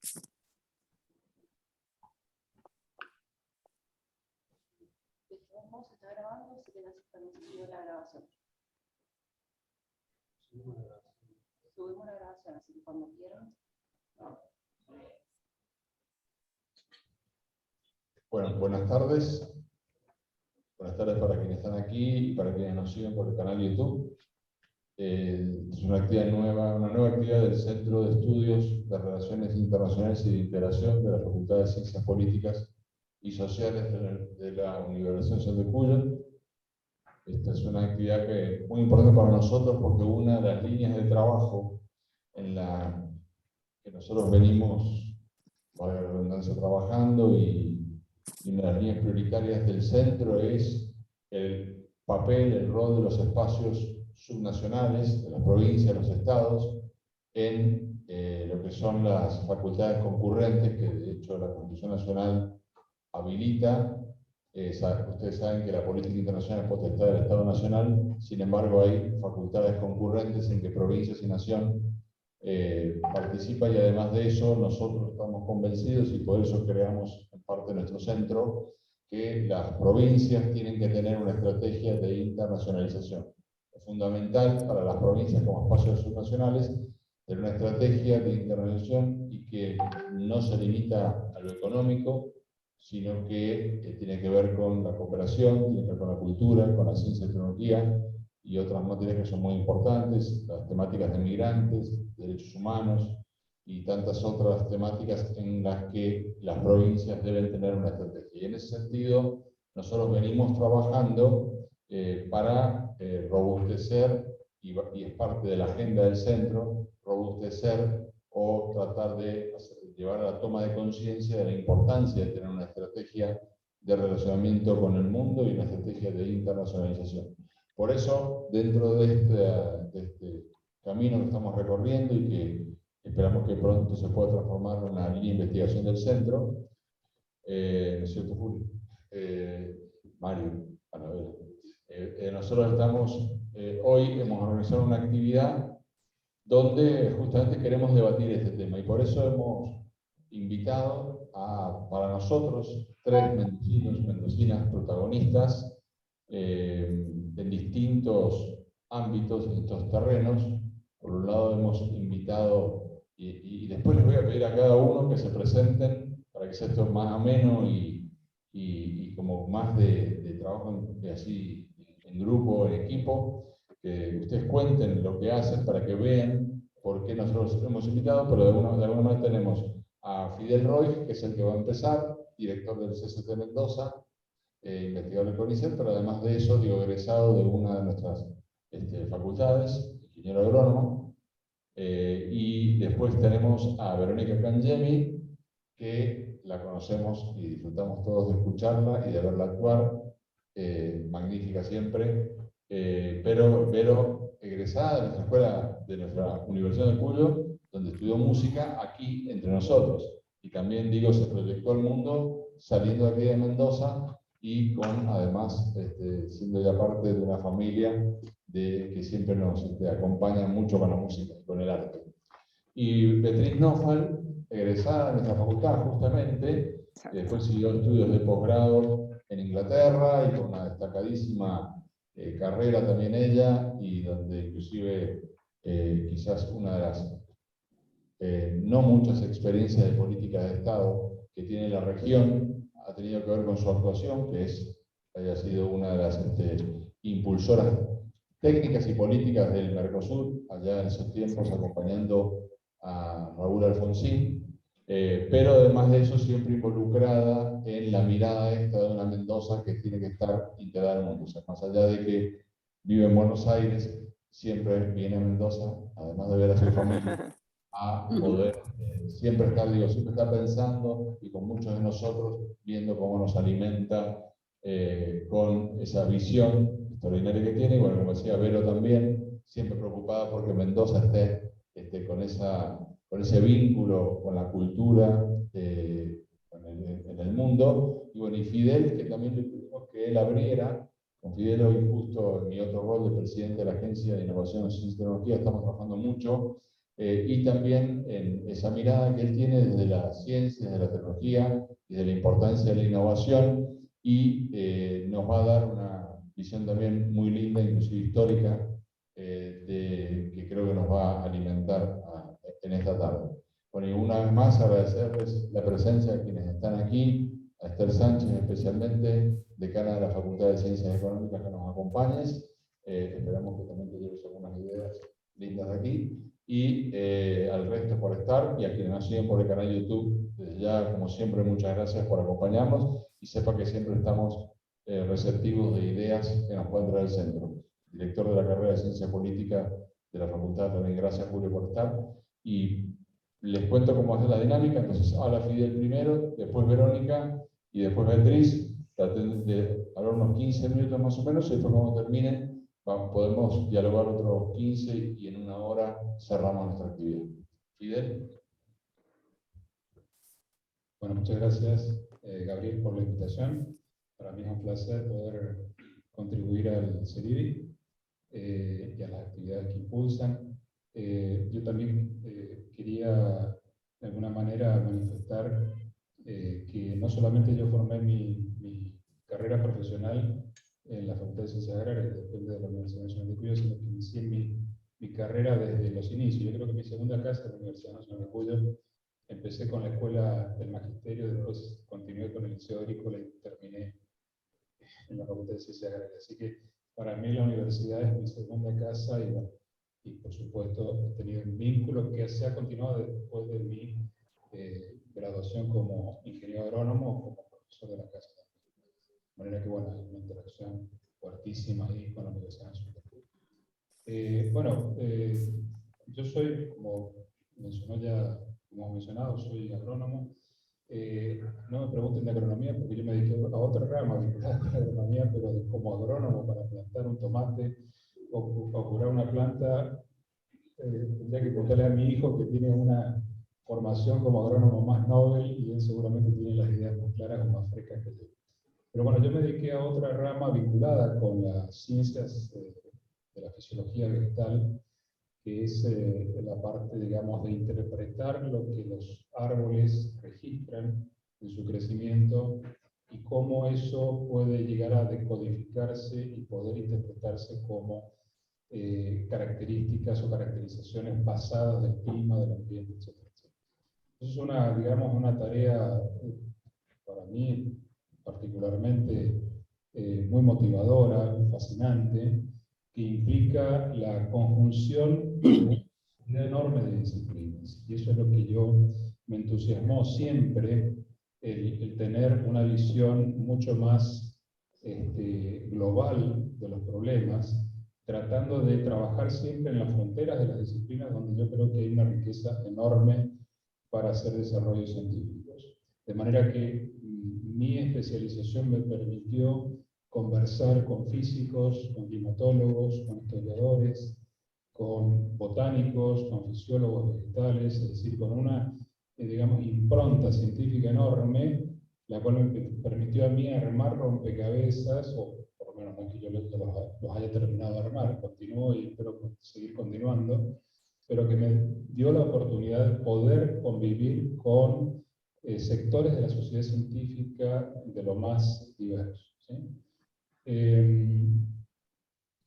Se está grabando, así que necesitamos subir la grabación. Subimos la grabación, así que cuando quieran. Bueno, buenas tardes. Buenas tardes para quienes están aquí y para quienes nos siguen por el canal YouTube. Es una actividad nueva, una nueva actividad del Centro de Estudios de Relaciones Internacionales y de Integración de la Facultad de Ciencias Políticas y Sociales de la Universidad Nacional de Cuyo. Esta es una actividad muy importante para nosotros porque una de las líneas de trabajo en la que nosotros venimos, para la redundancia, trabajando y una de las líneas prioritarias del centro es el papel, el rol de los espacios subnacionales, de las provincias, de los estados, en lo que son las facultades concurrentes, que de hecho la Constitución Nacional habilita. Ustedes saben que la política internacional es potestad del Estado Nacional, sin embargo hay facultades concurrentes en que provincias y nación participan, y además de eso nosotros estamos convencidos, y por eso creamos en parte nuestro centro, que las provincias tienen que tener una estrategia de internacionalización. Es fundamental para las provincias como espacios subnacionales tener una estrategia de internacionalización y que no se limita a lo económico, sino que tiene que ver con la cooperación, tiene que ver con la cultura, con la ciencia y tecnología y otras materias que son muy importantes, las temáticas de migrantes, derechos humanos y tantas otras temáticas en las que las provincias deben tener una estrategia. Y en ese sentido, nosotros venimos trabajando para robustecer, y es parte de la agenda del centro, robustecer o tratar de llevar a la toma de conciencia de la importancia de tener una estrategia de relacionamiento con el mundo y una estrategia de internacionalización. Por eso, dentro de este camino que estamos recorriendo y que esperamos que pronto se pueda transformar en una línea de investigación del centro, ¿no es cierto, Julio? Mario, nosotros estamos, hoy hemos organizado una actividad donde justamente queremos debatir este tema, y por eso hemos invitado para nosotros, 3 mendocinos, mendocinas protagonistas en distintos ámbitos, en distintos terrenos. Por un lado hemos invitado, y después les voy a pedir a cada uno que se presenten para que sea esto más ameno y como más de trabajo así en grupo, en equipo, que ustedes cuenten lo que hacen para que vean por qué nosotros los hemos invitado, pero de alguna manera tenemos a Fidel Roig, que es el que va a empezar, director del CCT Mendoza, investigador del CONICET, pero además de eso, egresado de una de nuestras facultades, ingeniero agrónomo. Y después tenemos a Verónica Cangemi, que la conocemos y disfrutamos todos de escucharla y de verla actuar, magnífica siempre, pero egresada de nuestra escuela, de nuestra Universidad de Cuyo, donde estudió música aquí entre nosotros, y también se proyectó al mundo saliendo de aquí de Mendoza y con, además, siendo ya parte de una familia que siempre nos acompaña mucho con la música, con el arte. Y Beatriz Nofal, egresada de nuestra facultad justamente, después siguió estudios de posgrado en Inglaterra y con una destacadísima carrera también ella, y donde inclusive quizás una de las no muchas experiencias de política de Estado que tiene la región ha tenido que ver con su actuación, que haya sido una de las impulsoras técnicas y políticas del Mercosur, allá en esos tiempos acompañando a Raúl Alfonsín, pero además de eso siempre involucrada en la mirada esta de una Mendoza que tiene que estar integrada al mundo. O sea, más allá de que vive en Buenos Aires, siempre viene a Mendoza, además de ver a su familia, a poder siempre estar pensando, y con muchos de nosotros viendo cómo nos alimenta con esa visión extraordinaria que tiene. Y bueno, como decía Vero también, siempre preocupada porque Mendoza esté con ese vínculo con la cultura en el mundo. Y bueno, y Fidel, que también le pedimos que él abriera. Con Fidel hoy, justo en mi otro rol de presidente de la Agencia de Innovación en Ciencia y Tecnología, estamos trabajando mucho y también en esa mirada que él tiene desde la ciencia, desde la tecnología y de la importancia de la innovación, y nos va a dar una visión también muy linda, inclusive histórica, que creo que nos va a alimentar en esta tarde. Bueno, y una vez más agradecerles la presencia de quienes están aquí, a Esther Sánchez especialmente, decana de la Facultad de Ciencias Económicas, que nos acompañes. Esperamos que también te lleves algunas ideas lindas de aquí. Y al resto por estar, y a quienes nos siguen por el canal YouTube, desde ya, como siempre, muchas gracias por acompañarnos, y sepa que siempre estamos receptivos de ideas que nos pueden traer al centro. Director de la carrera de Ciencia Política de la Facultad, también gracias, Julio, por estar. Y les cuento cómo es la dinámica. Entonces habla Fidel primero, después Verónica y después Beatriz. Traten de hablar unos 15 minutos más o menos, y después cuando terminen podemos dialogar otros 15 y en una hora cerramos nuestra actividad. Fidel. Bueno, muchas gracias, Gabriel, por la invitación. Para mí es un placer poder contribuir al CERIBI y a las actividades que impulsan. Yo también quería, de alguna manera, manifestar que no solamente yo formé mi carrera profesional en la Facultad de Ciencias Agrarias, que depende de la Universidad Nacional de Cuyo, sino que inicié mi carrera desde los inicios. Yo creo que mi segunda casa es la Universidad Nacional de Cuyo. Empecé con la escuela del magisterio, después continué con el liceo agrícola y terminé en la Facultad de Ciencias Agrarias. Así que para mí la universidad es mi segunda casa, y, bueno, y por supuesto he tenido un vínculo que se ha continuado después de mi graduación como ingeniero agrónomo o como profesor de la casa. De manera que, bueno, hay una interacción fuertísima ahí con la Universidad Nacional de Cuyo. Yo soy, como hemos mencionado, soy agrónomo. No me pregunten de agronomía, porque yo me dediqué a otra rama vinculada con la agronomía, pero como agrónomo para plantar un tomate o curar una planta, tendría que contarle a mi hijo, que tiene una formación como agrónomo más noble, y él seguramente tiene las ideas más claras o más frescas que yo. Pero bueno, yo me dediqué a otra rama vinculada con las ciencias de la fisiología vegetal, que es la parte, digamos, de interpretar lo que los árboles registran en su crecimiento y cómo eso puede llegar a decodificarse y poder interpretarse como características o caracterizaciones basadas del clima, del ambiente, etc. Entonces es una tarea para mí particularmente muy motivadora, fascinante, que implica la conjunción de una enorme de disciplinas. Y eso es lo que me entusiasmó siempre, el tener una visión mucho más global de los problemas, tratando de trabajar siempre en las fronteras de las disciplinas, donde yo creo que hay una riqueza enorme para hacer desarrollos científicos. De manera que mi especialización me permitió conversar con físicos, con climatólogos, con historiadores, con botánicos, con fisiólogos vegetales, es decir, con una, digamos, impronta científica enorme, la cual me permitió a mí armar rompecabezas, o por lo menos no es que yo los haya terminado de armar, continúo y espero seguir continuando, pero que me dio la oportunidad de poder convivir con sectores de la sociedad científica de lo más diversos, ¿sí?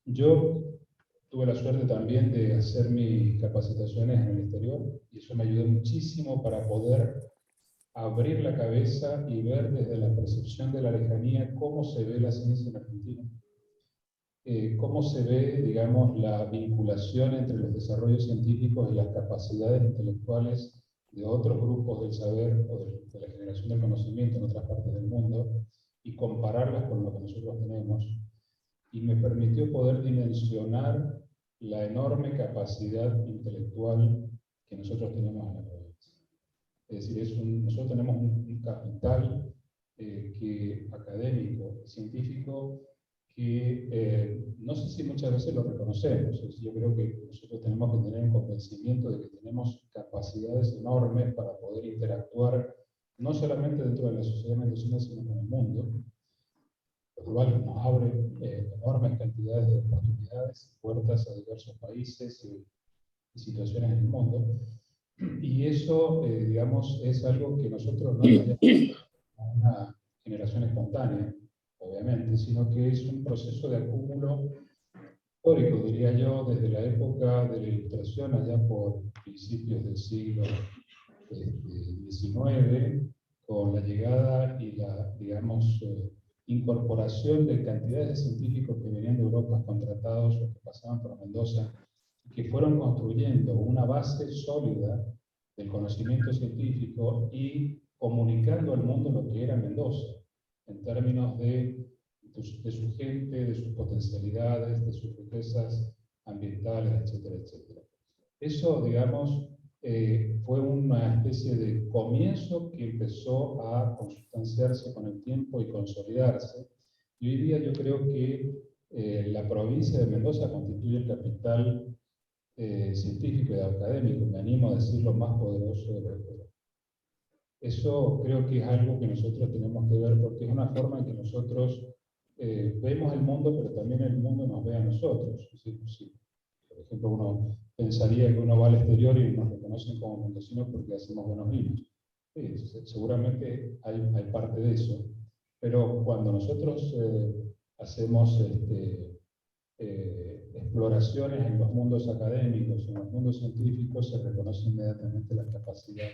Yo tuve la suerte también de hacer mis capacitaciones en el exterior, y eso me ayudó muchísimo para poder abrir la cabeza y ver desde la percepción de la lejanía cómo se ve la ciencia en Argentina. Cómo se ve, digamos, la vinculación entre los desarrollos científicos y las capacidades intelectuales de otros grupos del saber o de la generación del conocimiento en otras partes del mundo, y compararlas con lo que nosotros tenemos. Y me permitió poder dimensionar la enorme capacidad intelectual que nosotros tenemos en la provincia. Es decir, nosotros tenemos un capital académico, científico, que no sé si muchas veces lo reconocemos. Yo creo que nosotros tenemos que tener un convencimiento de que tenemos capacidades enormes para poder interactuar, no solamente dentro de la sociedad mendocina, sino con el mundo, lo cual nos abre enormes cantidades de oportunidades, puertas a diversos países, situaciones en el mundo. Y eso, digamos, es algo que nosotros no tenemos una generación espontánea, obviamente, sino que es un proceso de acúmulo histórico, diría yo, desde la época de la Ilustración, allá por principios del siglo XIX, con la llegada y la, digamos, incorporación de cantidades de científicos que venían de Europa contratados o que pasaban por Mendoza, que fueron construyendo una base sólida del conocimiento científico y comunicando al mundo lo que era Mendoza, en términos de su gente, de sus potencialidades, de sus riquezas ambientales, etcétera, etcétera. Eso, digamos, fue una especie de comienzo que empezó a consustanciarse con el tiempo y consolidarse. Y hoy día yo creo que la provincia de Mendoza constituye el capital científico y académico, me animo a decirlo, más poderoso de la Europa. Eso creo que es algo que nosotros tenemos que ver, porque es una forma en que nosotros vemos el mundo, pero también el mundo nos ve a nosotros. Sí. Por ejemplo, uno pensaría que uno va al exterior y nos reconocen como mendocinos porque hacemos buenos vinos. Sí, seguramente hay parte de eso, pero cuando nosotros hacemos exploraciones en los mundos académicos, en los mundos científicos, se reconoce inmediatamente la capacidad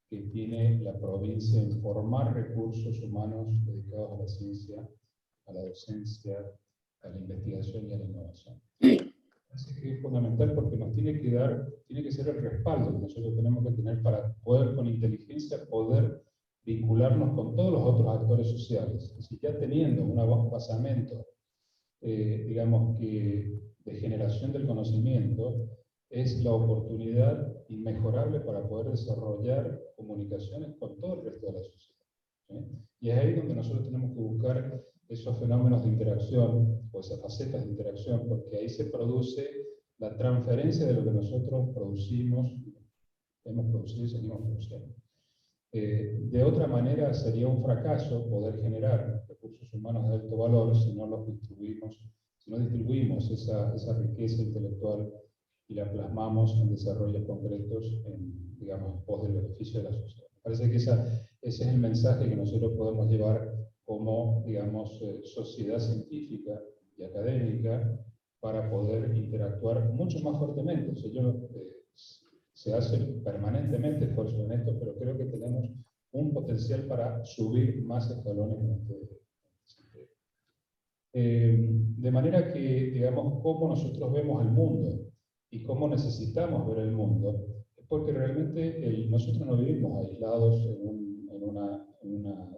que tiene la provincia en formar recursos humanos dedicados a la ciencia, a la docencia, a la investigación y a la innovación. Así que es fundamental porque nos tiene que ser el respaldo que nosotros tenemos que tener para poder, con inteligencia, poder vincularnos con todos los otros actores sociales. Y ya teniendo un basamento, digamos que de generación del conocimiento, es la oportunidad inmejorable para poder desarrollar comunicaciones con todo el resto de la sociedad. ¿Sí? Y es ahí donde nosotros tenemos que buscar esos fenómenos de interacción, o esas facetas de interacción, porque ahí se produce la transferencia de lo que nosotros producimos, hemos producido y seguimos produciendo. De otra manera sería un fracaso poder generar recursos humanos de alto valor si no los distribuimos, si no distribuimos esa riqueza intelectual y la plasmamos en desarrollos concretos, digamos, en pos del beneficio de la sociedad. Me parece que ese es el mensaje que nosotros podemos llevar como, digamos, sociedad científica y académica para poder interactuar mucho más fuertemente. O sea, se hace permanentemente esfuerzo en esto, pero creo que tenemos un potencial para subir más escalones en este sentido. De manera que, digamos, cómo nosotros vemos el mundo y cómo necesitamos ver el mundo, es porque realmente nosotros no vivimos aislados en una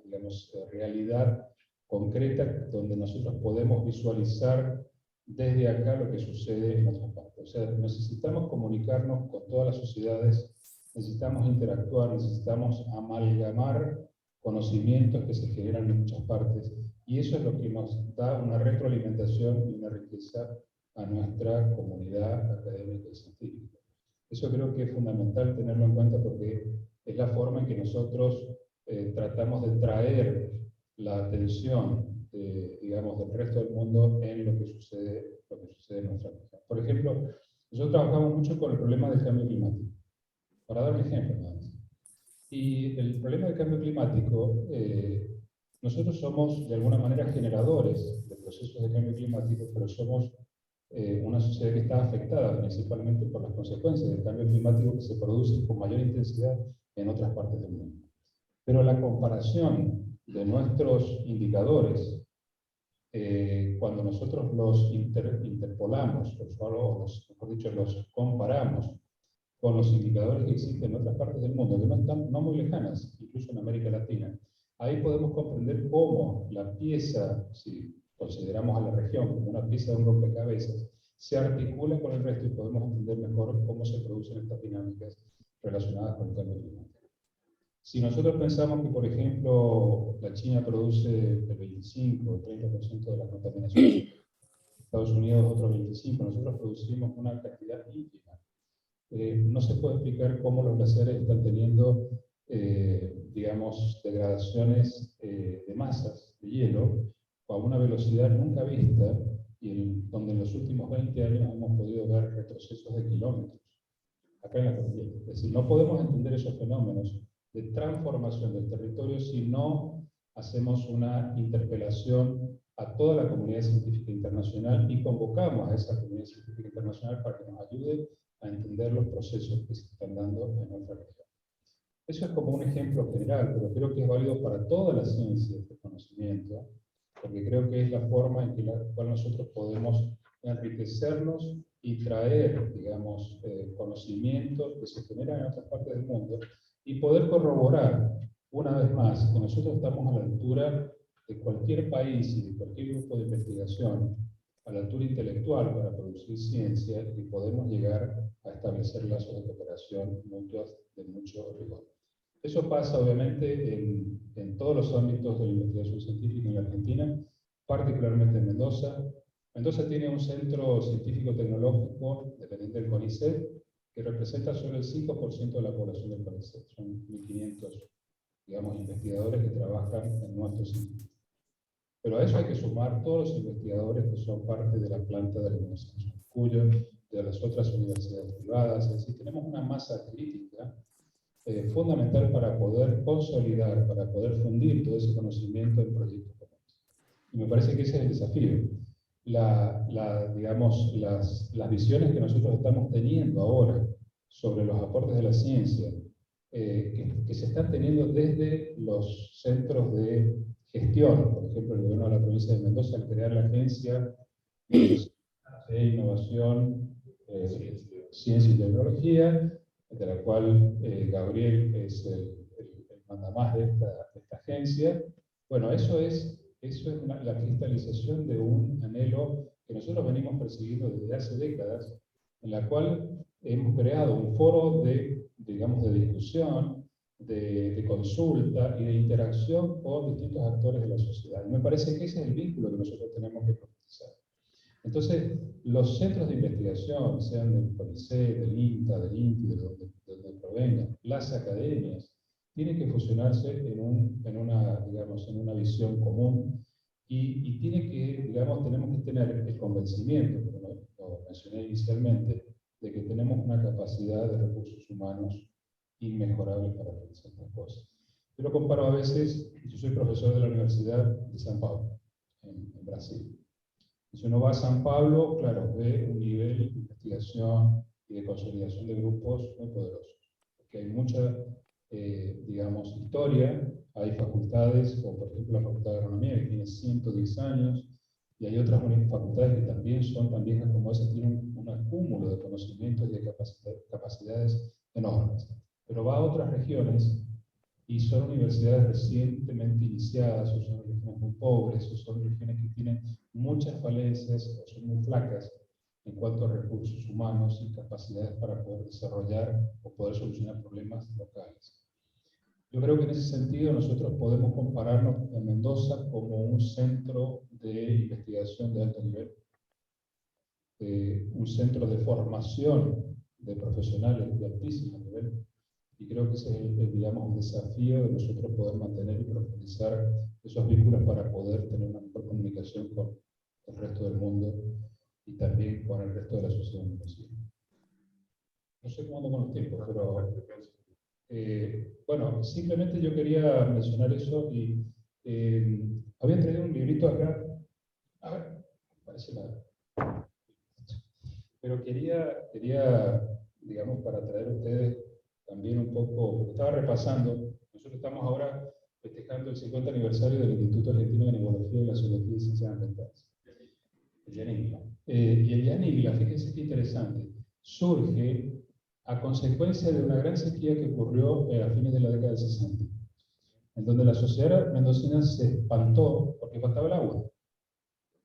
digamos, realidad concreta donde nosotros podemos visualizar desde acá lo que sucede en otras partes. O sea, necesitamos comunicarnos con todas las sociedades, necesitamos interactuar, necesitamos amalgamar conocimientos que se generan en muchas partes, y eso es lo que nos da una retroalimentación y una riqueza a nuestra comunidad académica y científica. Eso creo que es fundamental tenerlo en cuenta porque es la forma en que nosotros tratamos de traer la atención, digamos, del resto del mundo en lo que sucede en nuestra región. Por ejemplo, nosotros trabajamos mucho con el problema del cambio climático, para dar un ejemplo nada más. Y el problema del cambio climático, nosotros somos de alguna manera generadores de procesos de cambio climático, pero somos una sociedad que está afectada principalmente por las consecuencias del cambio climático que se produce con mayor intensidad en otras partes del mundo. Pero la comparación de nuestros indicadores, cuando nosotros los interpolamos, mejor dicho, los comparamos con los indicadores que existen en otras partes del mundo, que no están no muy lejanas, incluso en América Latina, ahí podemos comprender cómo la pieza, si consideramos a la región como una pieza de un rompecabezas, se articula con el resto y podemos entender mejor cómo se producen estas dinámicas relacionadas con el cambio climático. Si nosotros pensamos que, por ejemplo, la China produce el 25 o 30% de la contaminación, Estados Unidos otro 25%, nosotros producimos una cantidad ínfima. No se puede explicar cómo los glaciares están teniendo, digamos, degradaciones de masas de hielo a una velocidad nunca vista y donde en los últimos 20 años hemos podido ver retrocesos de kilómetros. acá en la cordillera. Es decir, no podemos entender esos fenómenos de transformación del territorio si no hacemos una interpelación a toda la comunidad científica internacional y convocamos a esa comunidad científica internacional para que nos ayude a entender los procesos que se están dando en nuestra región. Eso es como un ejemplo general, pero creo que es válido para toda la ciencia de conocimiento, porque creo que es la forma en la cual nosotros podemos enriquecernos y traer, digamos, conocimientos que se generan en otras partes del mundo y poder corroborar, una vez más, que nosotros estamos a la altura de cualquier país y de cualquier grupo de investigación, a la altura intelectual para producir ciencia y podemos llegar a establecer lazos de cooperación mutuas de mucho rigor. Eso pasa obviamente en todos los ámbitos de la investigación científica en la Argentina, particularmente en Mendoza. Mendoza tiene un centro científico-tecnológico dependiente del CONICET que representa solo el 5% de la población del CONICET. Son 1.500, digamos, investigadores que trabajan en nuestro centro. Pero a eso hay que sumar todos los investigadores que son parte de la planta de la Universidad de Cuyo, de las otras universidades privadas. Es decir, tenemos una masa crítica fundamental para poder consolidar, para poder fundir todo ese conocimiento en proyectos comunes. Y me parece que ese es el desafío. Digamos, las visiones que nosotros estamos teniendo ahora sobre los aportes de la ciencia, que se están teniendo desde los centros de gestión, por ejemplo, el gobierno de la provincia de Mendoza, al crear la Agencia de Innovación, Ciencia y Tecnología, de la cual Gabriel es el mandamás de esta agencia. Bueno, eso es la cristalización de un anhelo que nosotros venimos persiguiendo desde hace décadas, en la cual hemos creado un foro digamos, de discusión, de consulta y de interacción con distintos actores de la sociedad. Y me parece que ese es el vínculo que nosotros tenemos que profundizar. Entonces, los centros de investigación, sean del CONICET, del INTA, del INTI, de donde provengan, las academias, tienen que fusionarse en una visión común y tenemos que tener el convencimiento, como lo mencioné inicialmente, de que tenemos una capacidad de recursos humanos inmejorable para realizar estas cosas. Yo lo comparo a veces, yo soy profesor de la Universidad de São Paulo, en Brasil. Si uno va a San Pablo, claro, ve un nivel de investigación y de consolidación de grupos muy poderosos. Porque hay mucha, digamos, historia, hay facultades, como por ejemplo la Facultad de Agronomía, que tiene 110 años, y hay otras facultades que también son tan viejas como esa, tienen un acúmulo de conocimientos y de capacidades enormes. Pero va a otras regiones y son universidades recientemente iniciadas, o son regiones muy pobres, o son regiones que tienen muchas falencias, o son muy flacas en cuanto a recursos humanos y capacidades para poder desarrollar o poder solucionar problemas locales. Yo creo que en ese sentido nosotros podemos compararnos en Mendoza como un centro de investigación de alto nivel, un centro de formación de profesionales de altísimo nivel. Y creo que ese es el desafío de nosotros poder mantener y profundizar esos vínculos para poder tener una mejor comunicación con el resto del mundo y también con el resto de la sociedad inclusive. No sé cómo ando con los tiempos, pero bueno, simplemente yo quería mencionar eso y había traído un librito acá. A ver, parece nada. Pero quería, digamos, para traer a ustedes también un poco, porque estaba repasando, nosotros estamos ahora festejando el 50 aniversario del Instituto Argentino de Neumología y la Zoología de Ciencias Ambientales, el IANIGLA. Y el IANIGLA, fíjense qué interesante, surge a consecuencia de una gran sequía que ocurrió a fines de la década del 60, en donde la sociedad mendocina se espantó porque faltaba el agua.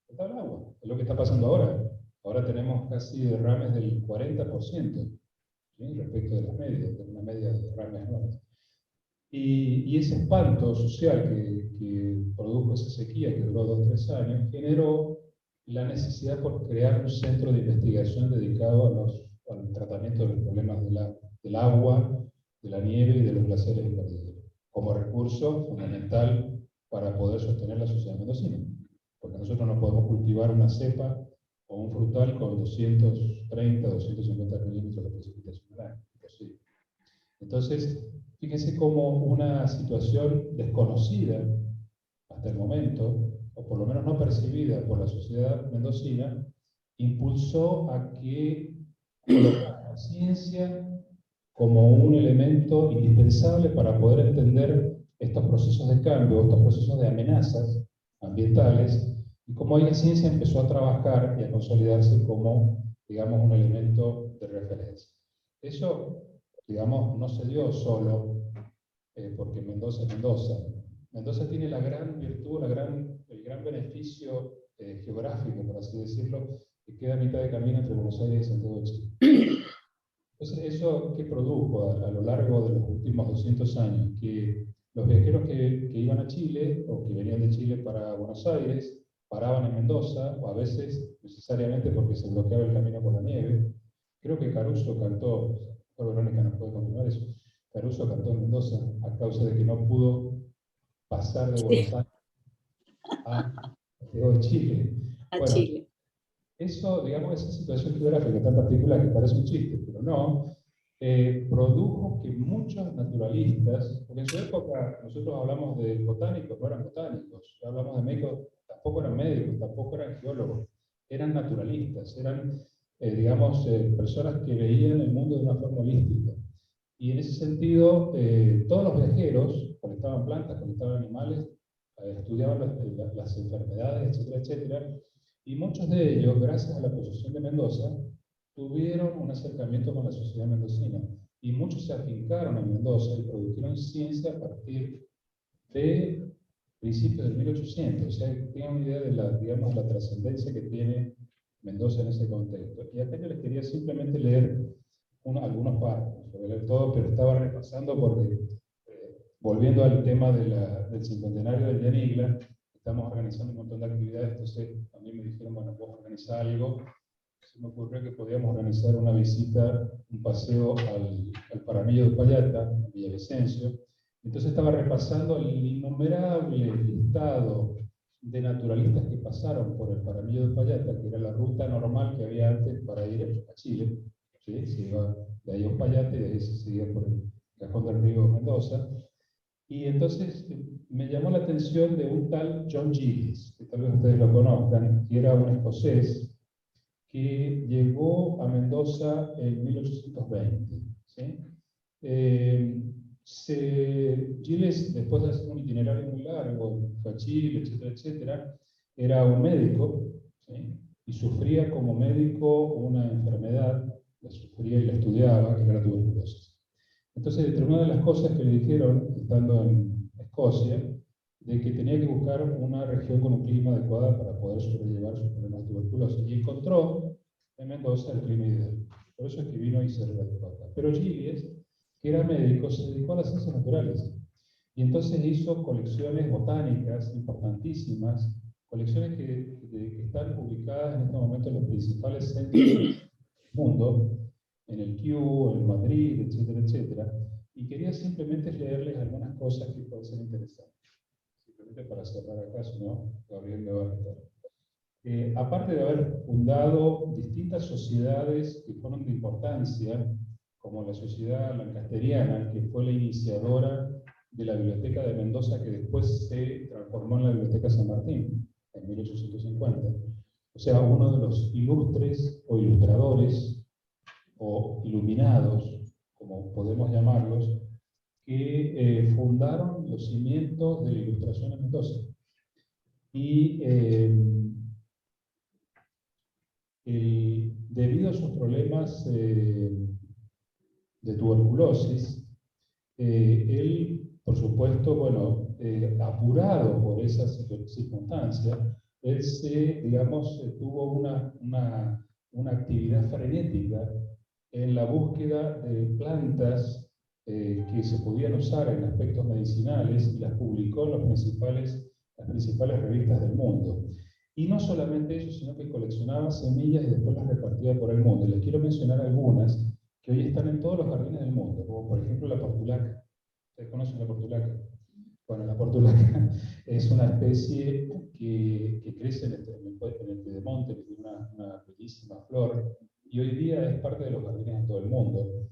Faltaba el agua, es lo que está pasando ahora. Ahora tenemos casi derrames del 40%. Respecto de las medias, de una media de derrames anuales. Y ese espanto social que produjo esa sequía, que duró 2 o 3 años, generó la necesidad por crear un centro de investigación dedicado al tratamiento de los problemas del agua, de la nieve y de los glaciares y cordilleras, como recurso fundamental para poder sostener la sociedad mendocina. Porque nosotros no podemos cultivar una cepa o un frutal con 230, 250 milímetros de precipitación al año. Entonces, fíjense cómo una situación desconocida hasta el momento, o por lo menos no percibida por la sociedad mendocina, impulsó a que colocara la ciencia como un elemento indispensable para poder entender estos procesos de cambio, estos procesos de amenazas ambientales, y cómo ahí la ciencia empezó a trabajar y a consolidarse como, digamos, un elemento de referencia. Eso, digamos, no se dio solo porque Mendoza es Mendoza. Mendoza tiene la gran virtud, el gran beneficio geográfico, por así decirlo, que queda a mitad de camino entre Buenos Aires y Santiago de Chile. Entonces, ¿eso qué produjo a lo largo de los últimos 200 años? Que los viajeros que iban a Chile, o que venían de Chile para Buenos Aires, paraban en Mendoza, o a veces necesariamente porque se bloqueaba el camino por la nieve. Creo que Caruso cantó, Verónica nos puede confirmar eso, Caruso cantó en Mendoza a causa de que no pudo pasar de Buenos Aires a Santiago de Chile. A Chile. Eso, digamos, esa situación geográfica tan particular que parece un chiste, pero no, produjo que muchos naturalistas, porque en su época nosotros hablamos de botánicos, no eran botánicos, hablamos de médicos, tampoco eran médicos, tampoco eran geólogos, eran naturalistas, eran, digamos, personas que veían el mundo de una forma holística. Y en ese sentido, todos los viajeros colectaban plantas, colectaban animales, estudiaban las enfermedades, etcétera, etcétera. Y muchos de ellos, gracias a la posesión de Mendoza, tuvieron un acercamiento con la sociedad mendocina. Y muchos se afincaron en Mendoza y produjeron ciencia a partir de principios del 1800. O sea, tengan una idea de la, digamos, la trascendencia que tiene Mendoza en ese contexto. Y acá yo les quería simplemente leer algunos párrafos, no voy a leer todo, pero estaba repasando porque, volviendo al tema del cincuentenario del Yanigla, estamos organizando un montón de actividades, entonces a mí me dijeron, bueno, vos organizar algo. Se me ocurrió que podíamos organizar una visita, un paseo al Paramillo de Uspallata, en Villavicencio. Entonces estaba repasando el innumerable listado de naturalistas que pasaron por el Paramillo de Uspallata, que era la ruta normal que había antes para ir a Chile. ¿Sí? Se iba de ahí a Uspallata y de ahí se seguía por el Cajón del Río Mendoza. Y entonces me llamó la atención de un tal John Gillies, que tal vez ustedes lo conozcan, que era un escocés que llegó a Mendoza en 1820. ¿Sí? Gillies, después de hacer un itinerario muy largo, fue a Chile, etcétera, etcétera, era un médico, ¿sí? Y sufría como médico una enfermedad, la sufría y la estudiaba, que era la tuberculosis. Entonces, entre una de las cosas que le dijeron, estando en Escocia, de que tenía que buscar una región con un clima adecuado para poder sobrellevar sus problemas de tuberculosis. Y encontró en Mendoza el clima ideal. Por eso es que vino y se radicó acá. Pero Gillies, que era médico, se dedicó a las ciencias naturales. Y entonces hizo colecciones botánicas importantísimas, colecciones que están publicadas en este momento en los principales centros del mundo, en el Kew, en Madrid, etcétera, etcétera. Y quería simplemente leerles algunas cosas que pueden ser interesantes. Simplemente para cerrar acá, si no, Gabriel me va a retar. Aparte de haber fundado distintas sociedades que fueron de importancia, como la Sociedad Lancasteriana, que fue la iniciadora de la Biblioteca de Mendoza, que después se transformó en la Biblioteca San Martín, en 1850. O sea, uno de los ilustres o ilustradores o iluminados, como podemos llamarlos, que fundaron los cimientos de la Ilustración en Mendoza. Y debido a sus problemas de tuberculosis, él, por supuesto, bueno, apurado por esas circunstancias, él tuvo una actividad frenética en la búsqueda de plantas que se podían usar en aspectos medicinales y las publicó en las principales revistas del mundo. Y no solamente eso, sino que coleccionaba semillas y después las repartía por el mundo. Les quiero mencionar algunas que hoy están en todos los jardines del mundo, como por ejemplo la portulaca. ¿Ustedes conocen la portulaca? Bueno, la portulaca es una especie que crece en el Piedemonte, que tiene una bellísima flor, y hoy día es parte de los jardines de todo el mundo.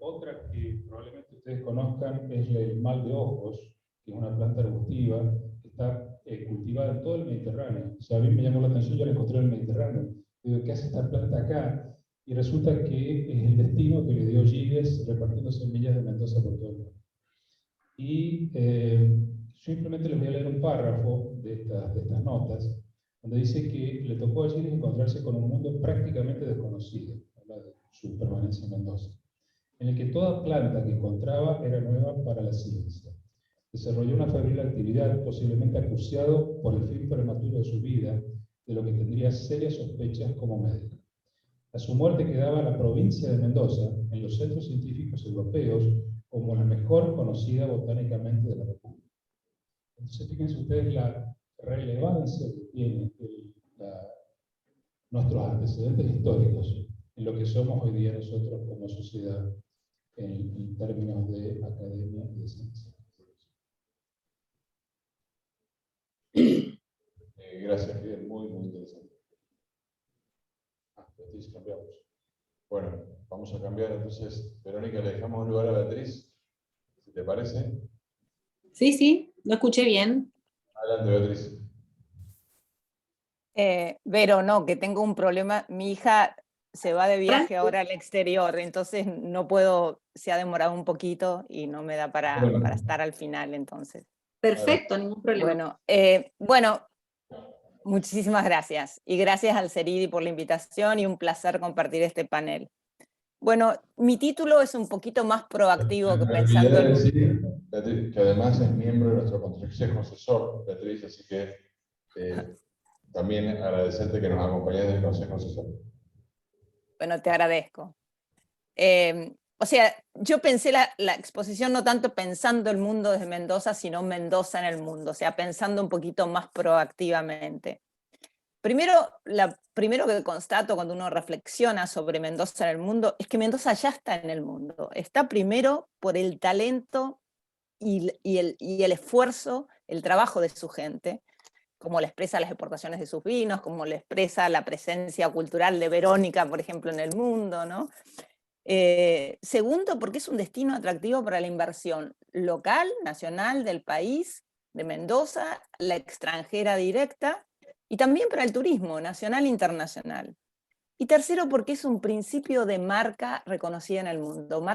Otra que probablemente ustedes conozcan es el mal de ojos, que es una planta arbustiva que está cultivada en todo el Mediterráneo. O sea, a mí me llamó la atención, yo la encontré en el Mediterráneo. Digo, ¿qué hace esta planta acá? Y resulta que es el destino que le dio Giles repartiendo semillas de Mendoza por todo el mundo. Y yo simplemente les voy a leer un párrafo de estas notas, donde dice que le tocó a Giles encontrarse con un mundo prácticamente desconocido, habla de su permanencia en Mendoza, en el que toda planta que encontraba era nueva para la ciencia. Desarrolló una febril actividad, posiblemente acuciado por el fin prematuro de su vida, de lo que tendría serias sospechas como médico. A su muerte quedaba la provincia de Mendoza, en los centros científicos europeos, como la mejor conocida botánicamente de la República. Entonces, fíjense ustedes la relevancia que tiene nuestros antecedentes históricos en lo que somos hoy día nosotros como sociedad en términos de academia y de ciencia. Gracias, Fidel, muy interesante. Beatriz, cambiamos. Bueno, vamos a cambiar entonces. Verónica, le dejamos lugar a Beatriz, si te parece. Sí, lo escuché bien. Adelante, Beatriz. Vero, no, que tengo un problema. Mi hija se va de viaje ahora al exterior, entonces no puedo, se ha demorado un poquito y no me da para estar al final, entonces. Perfecto, ningún problema. Bueno, muchísimas gracias. Y gracias al CERIDI por la invitación y un placer compartir este panel. Bueno, mi título es un poquito más proactivo que pensando en... decir, Beatriz, que además es miembro de nuestro consejo asesor, Beatriz, así que también agradecerte que nos acompañes del consejo asesor. Bueno, te agradezco. O sea, yo pensé la exposición no tanto pensando el mundo desde Mendoza, sino Mendoza en el mundo, o sea, pensando un poquito más proactivamente. Primero que constato cuando uno reflexiona sobre Mendoza en el mundo, es que Mendoza ya está en el mundo. Está primero por el talento y el esfuerzo, el trabajo de su gente, como le expresa las exportaciones de sus vinos, como le expresa la presencia cultural de Verónica, por ejemplo, en el mundo, ¿no? Segundo, porque es un destino atractivo para la inversión local, nacional, del país, de Mendoza, la extranjera directa, y también para el turismo nacional e internacional. Y tercero, porque es un principio de marca reconocida en el mundo.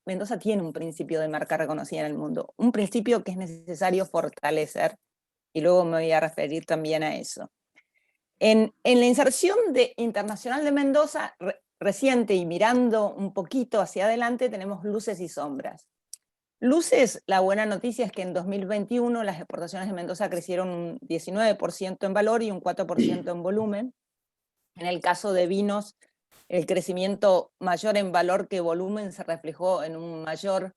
Mendoza tiene un principio de marca reconocida en el mundo, un principio que es necesario fortalecer, y luego me voy a referir también a eso. En la inserción internacional de Mendoza, reciente y mirando un poquito hacia adelante, tenemos luces y sombras. Luces, la buena noticia es que en 2021 las exportaciones de Mendoza crecieron un 19% en valor y un 4% en volumen. En el caso de vinos, el crecimiento mayor en valor que volumen se reflejó en un mayor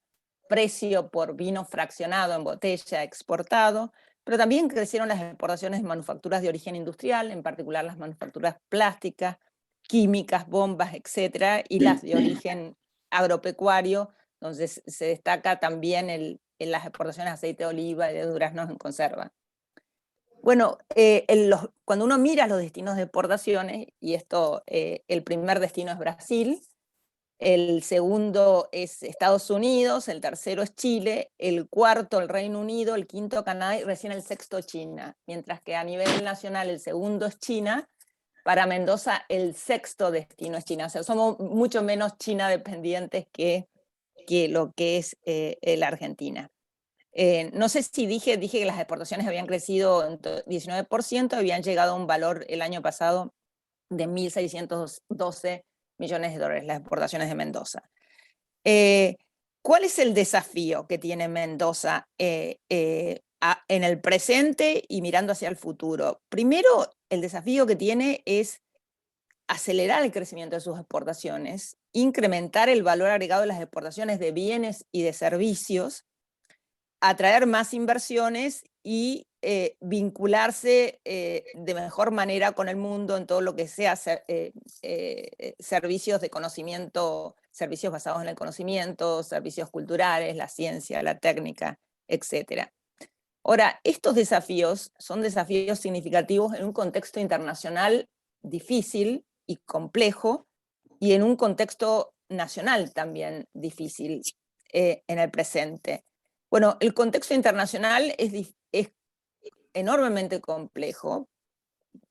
precio por vino fraccionado en botella exportado, pero también crecieron las exportaciones de manufacturas de origen industrial, en particular las manufacturas plásticas, químicas, bombas, etcétera, y las de origen agropecuario, donde se destaca también en las exportaciones de aceite de oliva y de duraznos en conserva. Bueno, cuando uno mira los destinos de exportaciones, y esto, el primer destino es Brasil, el segundo es Estados Unidos, el tercero es Chile, el cuarto el Reino Unido, el quinto Canadá y recién el sexto China, mientras que a nivel nacional el segundo es China. Para Mendoza el sexto destino es China, o sea, somos mucho menos China dependientes que lo que es la Argentina. No sé si dije que las exportaciones habían crecido en 19%, habían llegado a un valor el año pasado de 1.612 millones de dólares, las exportaciones de Mendoza. ¿Cuál es el desafío que tiene Mendoza en el presente y mirando hacia el futuro? Primero, el desafío que tiene es acelerar el crecimiento de sus exportaciones, incrementar el valor agregado de las exportaciones de bienes y de servicios, atraer más inversiones y vincularse de mejor manera con el mundo en todo lo que sea servicios de conocimiento, servicios basados en el conocimiento, servicios culturales, la ciencia, la técnica, etc. Ahora, estos desafíos son desafíos significativos en un contexto internacional difícil y complejo, y en un contexto nacional también difícil en el presente. Bueno, el contexto internacional es enormemente complejo,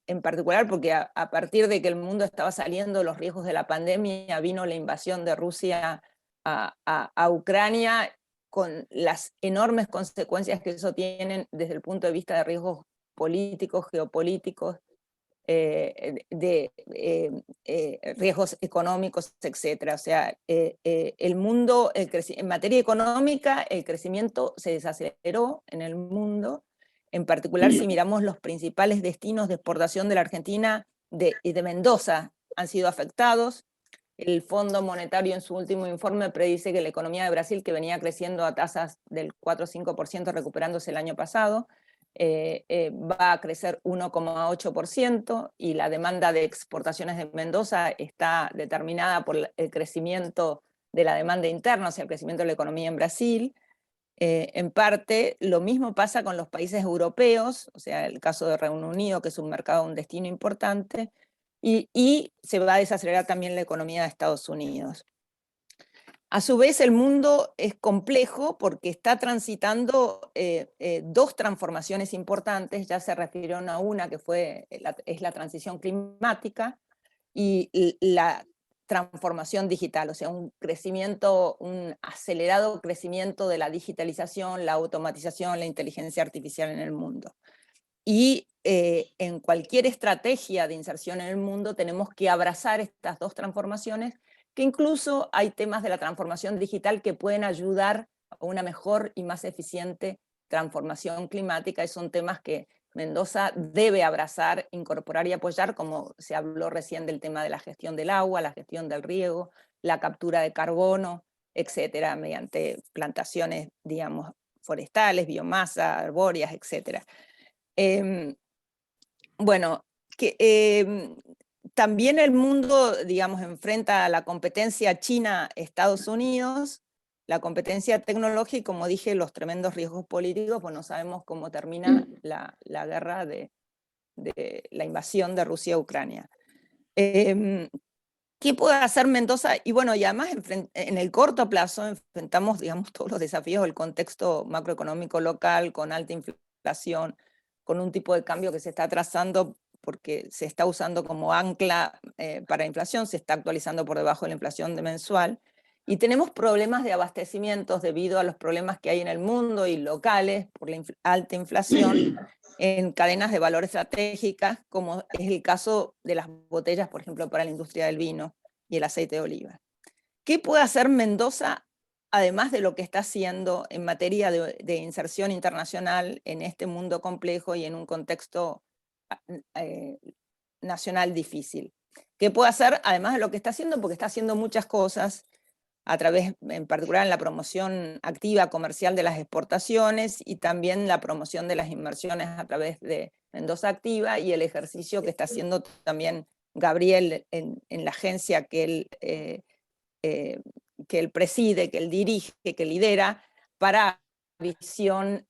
en particular porque a partir de que el mundo estaba saliendo de los riesgos de la pandemia, vino la invasión de Rusia a Ucrania, con las enormes consecuencias que eso tiene desde el punto de vista de riesgos políticos, geopolíticos, riesgos económicos, etc. O sea, el mundo, en materia económica, el crecimiento se desaceleró en el mundo. En particular, si miramos los principales destinos de exportación de la Argentina y de Mendoza, han sido afectados. El Fondo Monetario en su último informe predice que la economía de Brasil, que venía creciendo a tasas del 4 o 5% recuperándose el año pasado, va a crecer 1,8%, y la demanda de exportaciones de Mendoza está determinada por el crecimiento de la demanda interna, o sea, el crecimiento de la economía en Brasil. En parte, lo mismo pasa con los países europeos, o sea, el caso de Reino Unido, que es un mercado, un destino importante, y se va a desacelerar también la economía de Estados Unidos. A su vez, el mundo es complejo porque está transitando dos transformaciones importantes. Ya se refirieron a una que es la transición climática y la transformación digital, o sea, un acelerado crecimiento de la digitalización, la automatización, la inteligencia artificial en el mundo. Y en cualquier estrategia de inserción en el mundo tenemos que abrazar estas dos transformaciones, que incluso hay temas de la transformación digital que pueden ayudar a una mejor y más eficiente transformación climática, y son temas que Mendoza debe abrazar, incorporar y apoyar, como se habló recién del tema de la gestión del agua, la gestión del riego, la captura de carbono, etcétera, mediante plantaciones, digamos, forestales, biomasa, arbóreas, etcétera. Bueno, también el mundo, digamos, enfrenta la competencia China-Estados Unidos, la competencia tecnológica y, como dije, los tremendos riesgos políticos, pues no sabemos cómo termina la guerra de la invasión de Rusia a Ucrania. ¿Qué puede hacer Mendoza? Y bueno, y además en el corto plazo enfrentamos, digamos, todos los desafíos del contexto macroeconómico local, con alta inflación, con un tipo de cambio que se está trazando porque se está usando como ancla para inflación, se está actualizando por debajo de la inflación mensual, y tenemos problemas de abastecimientos debido a los problemas que hay en el mundo y locales por la alta inflación en cadenas de valor estratégicas, como es el caso de las botellas, por ejemplo, para la industria del vino y el aceite de oliva. ¿Qué puede hacer Mendoza, además de lo que está haciendo en materia de inserción internacional en este mundo complejo y en un contexto nacional difícil? ¿Qué puede hacer, además de lo que está haciendo? Porque está haciendo muchas cosas a través, en particular, en la promoción activa comercial de las exportaciones y también la promoción de las inversiones a través de Mendoza Activa, y el ejercicio que está haciendo también Gabriel en la agencia que él preside, que él dirige, que lidera, para visión,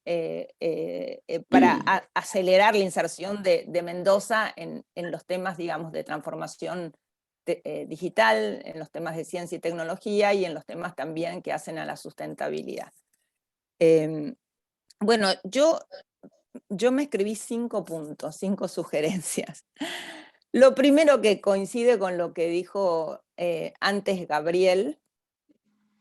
para acelerar la inserción de Mendoza en los temas, digamos, de transformación digital, en los temas de ciencia y tecnología y en los temas también que hacen a la sustentabilidad. Bueno, yo me escribí 5 puntos, 5 sugerencias. Lo primero, que coincide con lo que dijo antes Gabriel,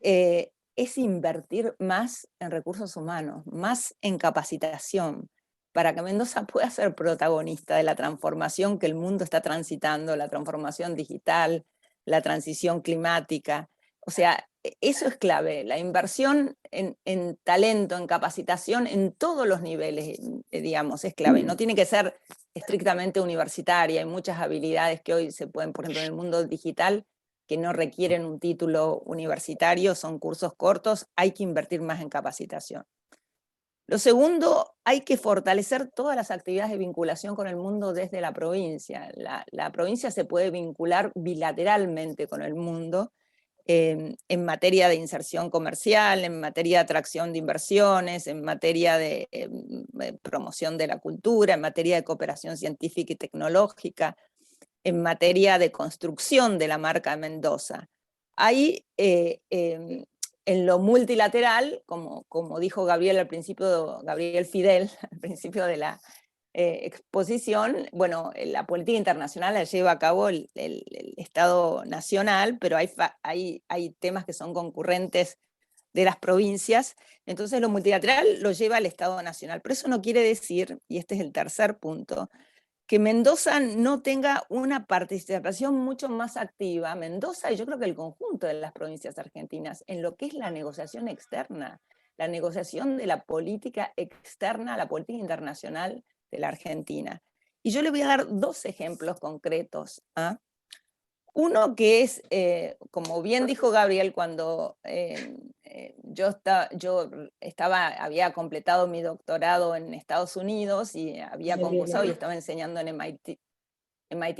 es invertir más en recursos humanos, más en capacitación, para que Mendoza pueda ser protagonista de la transformación que el mundo está transitando, la transformación digital, la transición climática. O sea, eso es clave, la inversión en talento, en capacitación, en todos los niveles, digamos, es clave. No tiene que ser estrictamente universitaria, hay muchas habilidades que hoy se pueden, por ejemplo, en el mundo digital, que no requieren un título universitario, son cursos cortos, hay que invertir más en capacitación. Lo segundo, hay que fortalecer todas las actividades de vinculación con el mundo desde la provincia. La provincia se puede vincular bilateralmente con el mundo en materia de inserción comercial, en materia de atracción de inversiones, en materia de promoción de la cultura, en materia de cooperación científica y tecnológica, en materia de construcción de la marca Mendoza. hay en lo multilateral, como dijo Gabriel al principio, Gabriel Fidel, al principio de la exposición, bueno, la política internacional la lleva a cabo el Estado nacional, pero hay temas que son concurrentes de las provincias, entonces lo multilateral lo lleva al Estado nacional. Pero eso no quiere decir, y este es el tercer punto, que Mendoza no tenga una participación mucho más activa, Mendoza y yo creo que el conjunto de las provincias argentinas, en lo que es la negociación externa, la negociación de la política externa, la política internacional de la Argentina. Y yo le voy a dar dos ejemplos concretos. Uno que es, como bien dijo Gabriel, cuando había completado mi doctorado en Estados Unidos y había concursado y estaba enseñando en MIT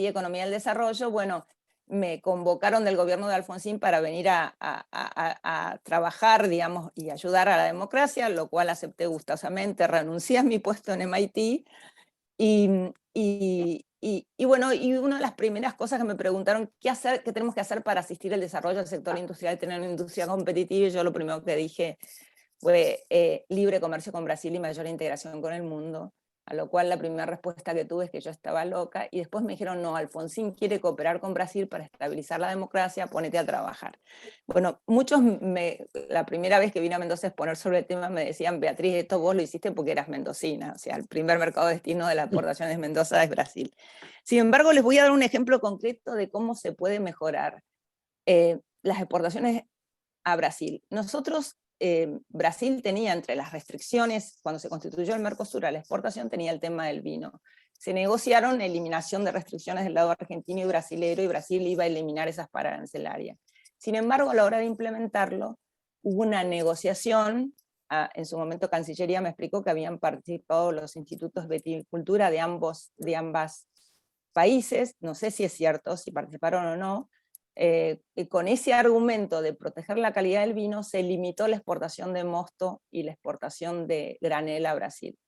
Economía del Desarrollo, bueno, me convocaron del gobierno de Alfonsín para venir a trabajar, digamos, y ayudar a la democracia, lo cual acepté gustosamente, renuncié a mi puesto en MIT, y bueno, y una de las primeras cosas que me preguntaron, ¿qué tenemos que hacer para asistir al desarrollo del sector industrial y tener una industria competitiva? Y yo lo primero que dije fue libre comercio con Brasil y mayor integración con el mundo. A lo cual la primera respuesta que tuve es que yo estaba loca, y después me dijeron, no, Alfonsín quiere cooperar con Brasil para estabilizar la democracia, ponete a trabajar. Bueno, muchos, la primera vez que vine a Mendoza a exponer sobre el tema me decían, Beatriz, esto vos lo hiciste porque eras mendocina, o sea, el primer mercado destino de las exportaciones de Mendoza es Brasil. Sin embargo, les voy a dar un ejemplo concreto de cómo se puede mejorar las exportaciones a Brasil. Nosotros, Brasil tenía entre las restricciones, cuando se constituyó el Mercosur a la exportación, tenía el tema del vino. Se negociaron eliminación de restricciones del lado argentino y brasilero, y Brasil iba a eliminar esas parancelarias. Sin embargo, a la hora de implementarlo, hubo una negociación. En su momento Cancillería me explicó que habían participado los institutos de viticultura de ambos países, no sé si es cierto, si participaron o no. Con ese argumento de proteger la calidad del vino, se limitó la exportación de mosto y la exportación de granel a Brasil.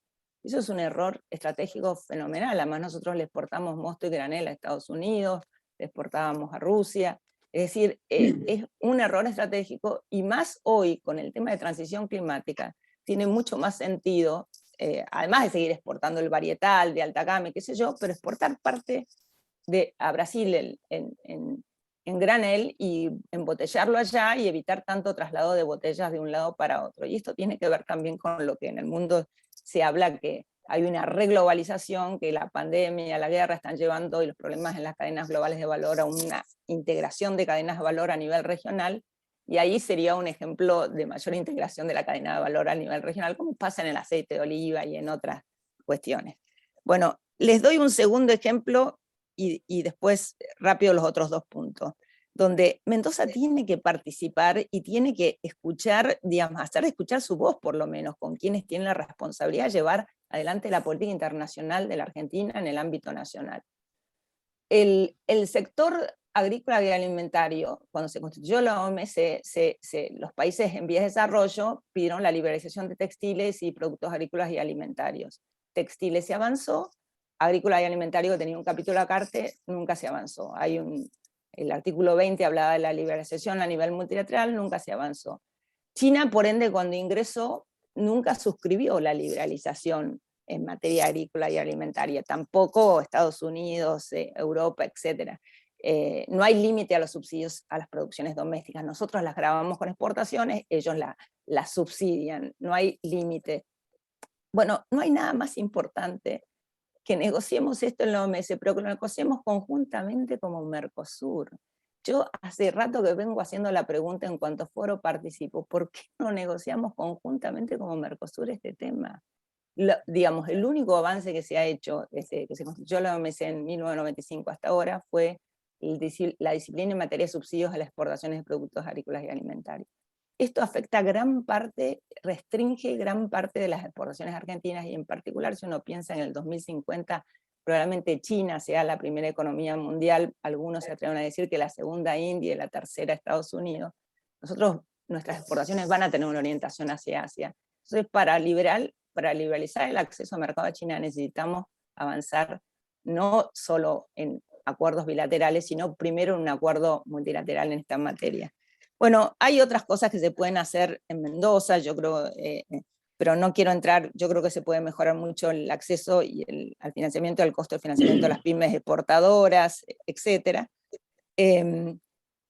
Eso es un error estratégico fenomenal. Además, nosotros le exportamos mosto y granel a Estados Unidos, le exportábamos a Rusia. Es decir, es un error estratégico, y más hoy con el tema de transición climática, tiene mucho más sentido, además de seguir exportando el varietal de alta gama, qué sé yo, pero exportar parte a Brasil en granel y embotellarlo allá y evitar tanto traslado de botellas de un lado para otro. Y esto tiene que ver también con lo que en el mundo se habla, que hay una reglobalización, que la pandemia, la guerra están llevando, y los problemas en las cadenas globales de valor, a una integración de cadenas de valor a nivel regional, y ahí sería un ejemplo de mayor integración de la cadena de valor a nivel regional, como pasa en el aceite de oliva y en otras cuestiones. Bueno, les doy un segundo ejemplo y después rápido los otros dos puntos, donde Mendoza tiene que participar y tiene que escuchar, digamos, hacer escuchar su voz, por lo menos, con quienes tienen la responsabilidad de llevar adelante la política internacional de la Argentina en el ámbito nacional. El sector agrícola y alimentario, cuando se constituyó la OMC, los países en vías de desarrollo pidieron la liberalización de textiles y productos agrícolas y alimentarios. Textiles se avanzó, agrícola y alimentario, que tenía un capítulo aparte, nunca se avanzó. El artículo 20 hablaba de la liberalización a nivel multilateral, nunca se avanzó. China, por ende, cuando ingresó, nunca suscribió la liberalización en materia agrícola y alimentaria, tampoco Estados Unidos, Europa, etc. No hay límite a los subsidios a las producciones domésticas. Nosotros las grabamos con exportaciones, ellos las subsidian, no hay límite. Bueno, no hay nada más importante que negociemos esto en la OMS, pero que lo negociemos conjuntamente como Mercosur. Yo hace rato que vengo haciendo la pregunta en cuanto foro participo, ¿por qué no negociamos conjuntamente como Mercosur este tema? Digamos, el único avance que se ha hecho desde que se constituyó la OMC en 1995 hasta ahora fue la disciplina en materia de subsidios a las exportaciones de productos agrícolas y alimentarios. Esto afecta gran parte, restringe gran parte de las exportaciones argentinas, y en particular si uno piensa en el 2050, probablemente China sea la primera economía mundial, algunos se atreven a decir que la segunda India y la tercera Estados Unidos. Nuestras exportaciones van a tener una orientación hacia Asia. Entonces, para liberalizar el acceso al mercado de China necesitamos avanzar no solo en acuerdos bilaterales, sino primero en un acuerdo multilateral en esta materia. Bueno, hay otras cosas que se pueden hacer en Mendoza, yo creo, pero no quiero entrar, yo creo que se puede mejorar mucho el acceso al financiamiento, al costo de financiamiento de las pymes exportadoras, etc.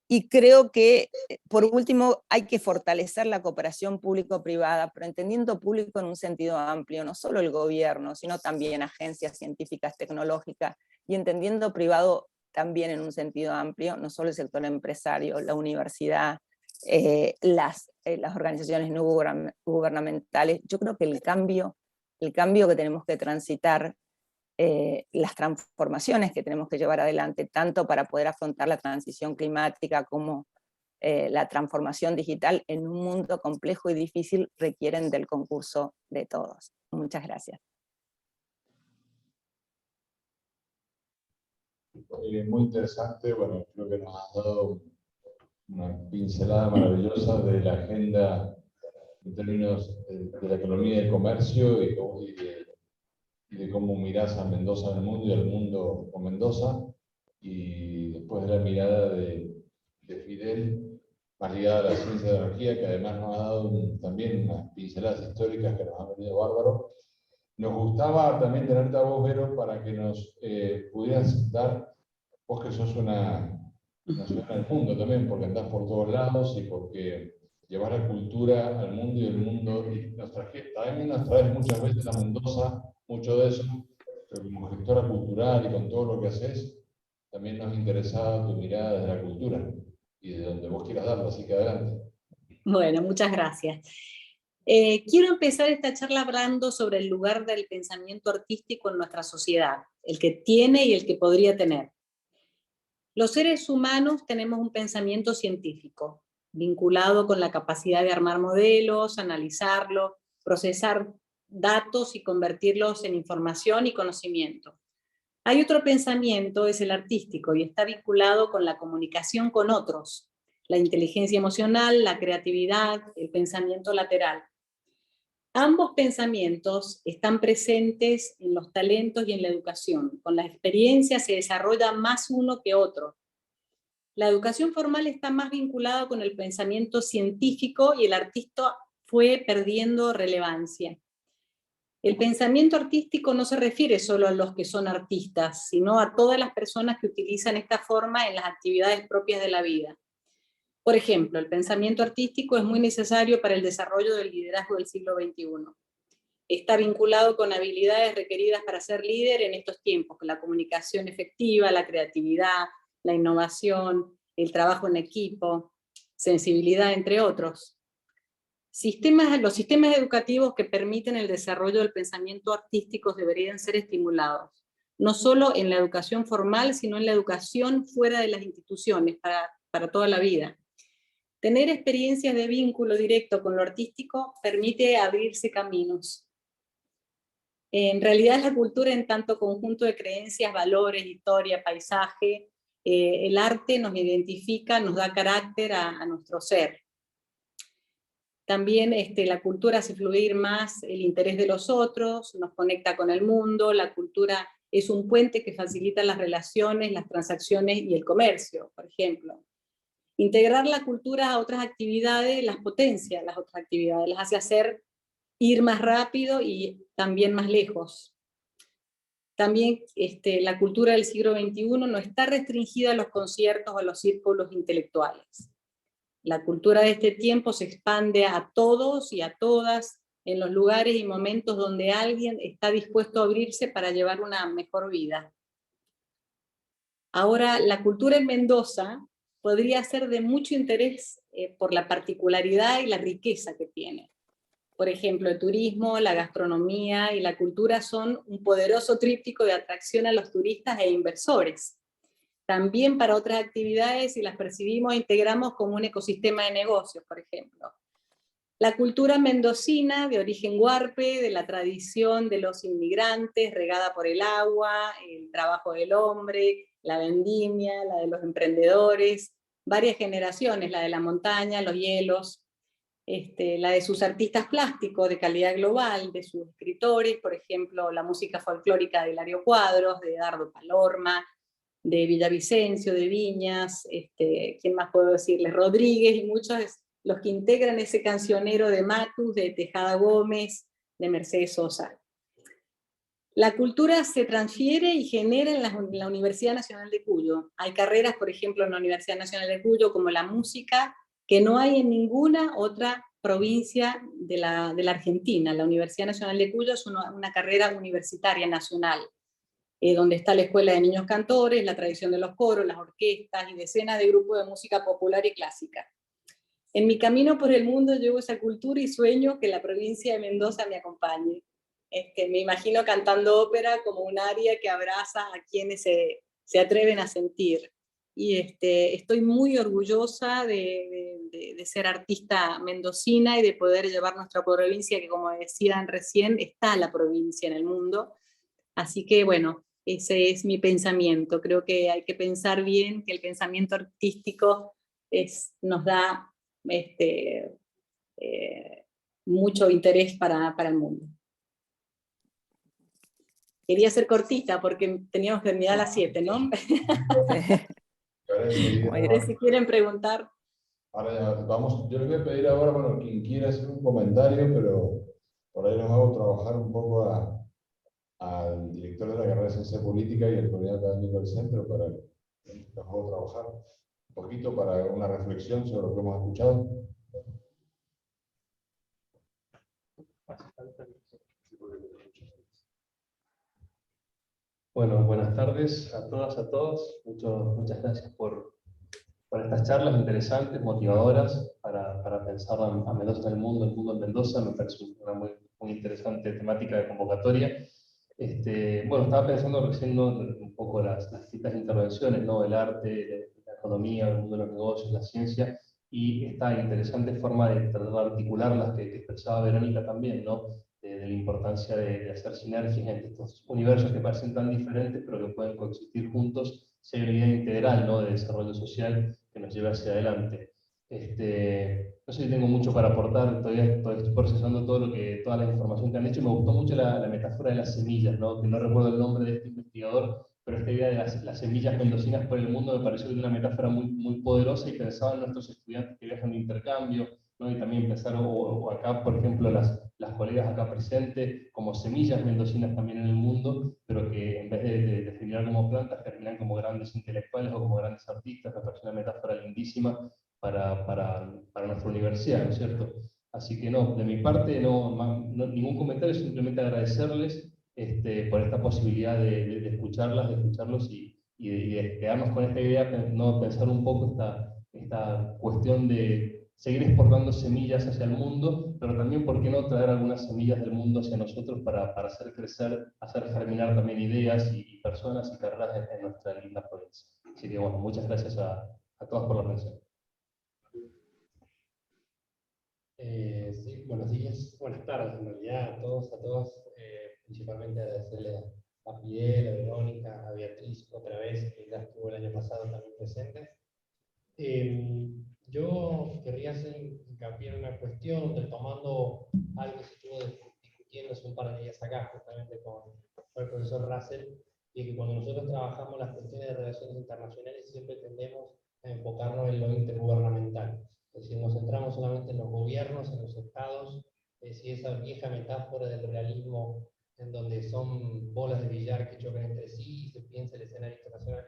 Y creo que, por último, hay que fortalecer la cooperación público-privada, pero entendiendo público en un sentido amplio, no solo el gobierno, sino también agencias científicas, tecnológicas, y entendiendo privado también en un sentido amplio, no solo el sector empresario, la universidad, las organizaciones no gubernamentales. Yo creo que el cambio que tenemos que transitar, las transformaciones que tenemos que llevar adelante, tanto para poder afrontar la transición climática como la transformación digital en un mundo complejo y difícil, requieren del concurso de todos. Muchas gracias. Muy interesante, bueno, creo que nos has dado una pincelada maravillosa de la agenda en términos de la economía y el comercio y de cómo mirás a Mendoza en el mundo y al mundo con Mendoza, y después de la mirada de Fidel, más ligada a la ciencia de la energía, que además nos ha dado también unas pinceladas históricas que nos han venido bárbaro. Nos gustaba también tenerte a vos, Vero, para que nos pudieras dar, vos que sos una ciudad del mundo también, porque andás por todos lados y porque llevas la cultura al mundo y el mundo, y también nos traes muchas veces a Mendoza, mucho de eso, pero como gestora cultural y con todo lo que haces, también nos interesaba tu mirada desde la cultura y de donde vos quieras darlo, así que adelante. Bueno, muchas gracias. Quiero empezar esta charla hablando sobre el lugar del pensamiento artístico en nuestra sociedad, el que tiene y el que podría tener. Los seres humanos tenemos un pensamiento científico, vinculado con la capacidad de armar modelos, analizarlos, procesar datos y convertirlos en información y conocimiento. Hay otro pensamiento, es el artístico, y está vinculado con la comunicación con otros, la inteligencia emocional, la creatividad, el pensamiento lateral. Ambos pensamientos están presentes en los talentos y en la educación. Con la experiencia se desarrolla más uno que otro. La educación formal está más vinculada con el pensamiento científico y el artista fue perdiendo relevancia. El pensamiento artístico no se refiere solo a los que son artistas, sino a todas las personas que utilizan esta forma en las actividades propias de la vida. Por ejemplo, el pensamiento artístico es muy necesario para el desarrollo del liderazgo del siglo XXI. Está vinculado con habilidades requeridas para ser líder en estos tiempos, con la comunicación efectiva, la creatividad, la innovación, el trabajo en equipo, sensibilidad, entre otros. Los sistemas educativos que permiten el desarrollo del pensamiento artístico deberían ser estimulados, no solo en la educación formal, sino en la educación fuera de las instituciones, para toda la vida. Tener experiencias de vínculo directo con lo artístico permite abrirse caminos. En realidad es la cultura en tanto conjunto de creencias, valores, historia, paisaje. El arte nos identifica, nos da carácter a nuestro ser. También la cultura hace fluir más el interés de los otros, nos conecta con el mundo, la cultura es un puente que facilita las relaciones, las transacciones y el comercio, por ejemplo. Integrar la cultura a otras actividades las potencia, las otras actividades, las hace ir más rápido y también más lejos. También la cultura del siglo XXI no está restringida a los conciertos o a los círculos intelectuales. La cultura de este tiempo se expande a todos y a todas en los lugares y momentos donde alguien está dispuesto a abrirse para llevar una mejor vida. Ahora, la cultura en Mendoza podría ser de mucho interés por la particularidad y la riqueza que tiene. Por ejemplo, el turismo, la gastronomía y la cultura son un poderoso tríptico de atracción a los turistas e inversores. También para otras actividades, si las percibimos, integramos como un ecosistema de negocios, por ejemplo. La cultura mendocina, de origen huarpe, de la tradición de los inmigrantes, regada por el agua, el trabajo del hombre, la vendimia, la de los emprendedores, varias generaciones, la de la montaña, los hielos, la de sus artistas plásticos de calidad global, de sus escritores, por ejemplo, la música folclórica de Hilario Cuadros, de Dardo Palorma, de Villavicencio, de Viñas, ¿quién más puedo decirles? Rodríguez y muchos los que integran ese cancionero de Matus, de Tejada Gómez, de Mercedes Sosa. La cultura se transfiere y genera en la Universidad Nacional de Cuyo. Hay carreras, por ejemplo, en la Universidad Nacional de Cuyo, como la música, que no hay en ninguna otra provincia de la Argentina. La Universidad Nacional de Cuyo es una carrera universitaria nacional, donde está la Escuela de Niños Cantores, la tradición de los coros, las orquestas y decenas de grupos de música popular y clásica. En mi camino por el mundo llevo esa cultura y sueño que la provincia de Mendoza me acompañe. Me imagino cantando ópera como un aria que abraza a quienes se atreven a sentir. Y estoy muy orgullosa de ser artista mendocina y de poder llevar nuestra provincia, que como decían recién, está la provincia en el mundo. Así que bueno, ese es mi pensamiento. Creo que hay que pensar bien, que el pensamiento artístico nos da mucho interés para el mundo. Quería ser cortita porque teníamos que terminar a las 7, ¿no? Si quieren preguntar. Ahora vamos, yo les voy a pedir ahora, bueno, quien quiera hacer un comentario, pero por ahí nos hago trabajar un poco al director de la carrera de Ciencia Política y al coordinador académico del centro para nos hago trabajar un poquito para una reflexión sobre lo que hemos escuchado. Bueno, buenas tardes a todas, a todos. Muchas gracias por estas charlas interesantes, motivadoras, para pensar a Mendoza en el mundo en Mendoza. Me parece una muy interesante temática de convocatoria. Bueno, estaba pensando recién un poco las distintas intervenciones, ¿no? El arte, la economía, el mundo de los negocios, la ciencia, y esta interesante forma de tratar de articularlas que expresaba Verónica también, ¿no? De la importancia de hacer sinergias entre estos universos que parecen tan diferentes, pero que pueden coexistir juntos, si hay una idea integral, ¿no? De desarrollo social que nos lleve hacia adelante. No sé si tengo mucho para aportar, todavía estoy procesando toda la información que han hecho. Me gustó mucho la metáfora de las semillas, ¿no? Que no recuerdo el nombre de este investigador, pero esta idea de las semillas mendocinas por el mundo me pareció una metáfora muy poderosa, y pensaba en nuestros estudiantes que viajan de intercambio, ¿no? Y también pensar, o acá, por ejemplo, las colegas acá presentes, como semillas mendocinas también en el mundo, pero que en vez de germinar como plantas, germinan como grandes intelectuales o como grandes artistas. Me parece una metáfora lindísima para nuestra universidad, ¿no es cierto? Así que no, de mi parte ningún comentario, simplemente agradecerles por esta posibilidad de escucharlos y de quedarnos con esta idea, ¿no? Pensar un poco esta cuestión de seguir exportando semillas hacia el mundo, pero también, ¿por qué no traer algunas semillas del mundo hacia nosotros para hacer crecer, hacer germinar también ideas y personas y carreras en nuestra linda provincia? Así que bueno, muchas gracias a todos por la atención. Sí, buenos días, buenas tardes en realidad a todos, principalmente agradecerle a Fidel, a Verónica, a Beatriz otra vez, que ya estuvo el año pasado también presente. Yo querría hacer hincapié en una cuestión, retomando algo que se estuvo discutiendo hace un par de días acá, justamente con el profesor Russell, y que cuando nosotros trabajamos las cuestiones de relaciones internacionales siempre tendemos a enfocarnos en lo intergubernamental. Es decir, nos centramos solamente en los gobiernos, en los estados, es decir, esa vieja metáfora del realismo en donde son bolas de billar que chocan entre sí y se piensa el escenario internacional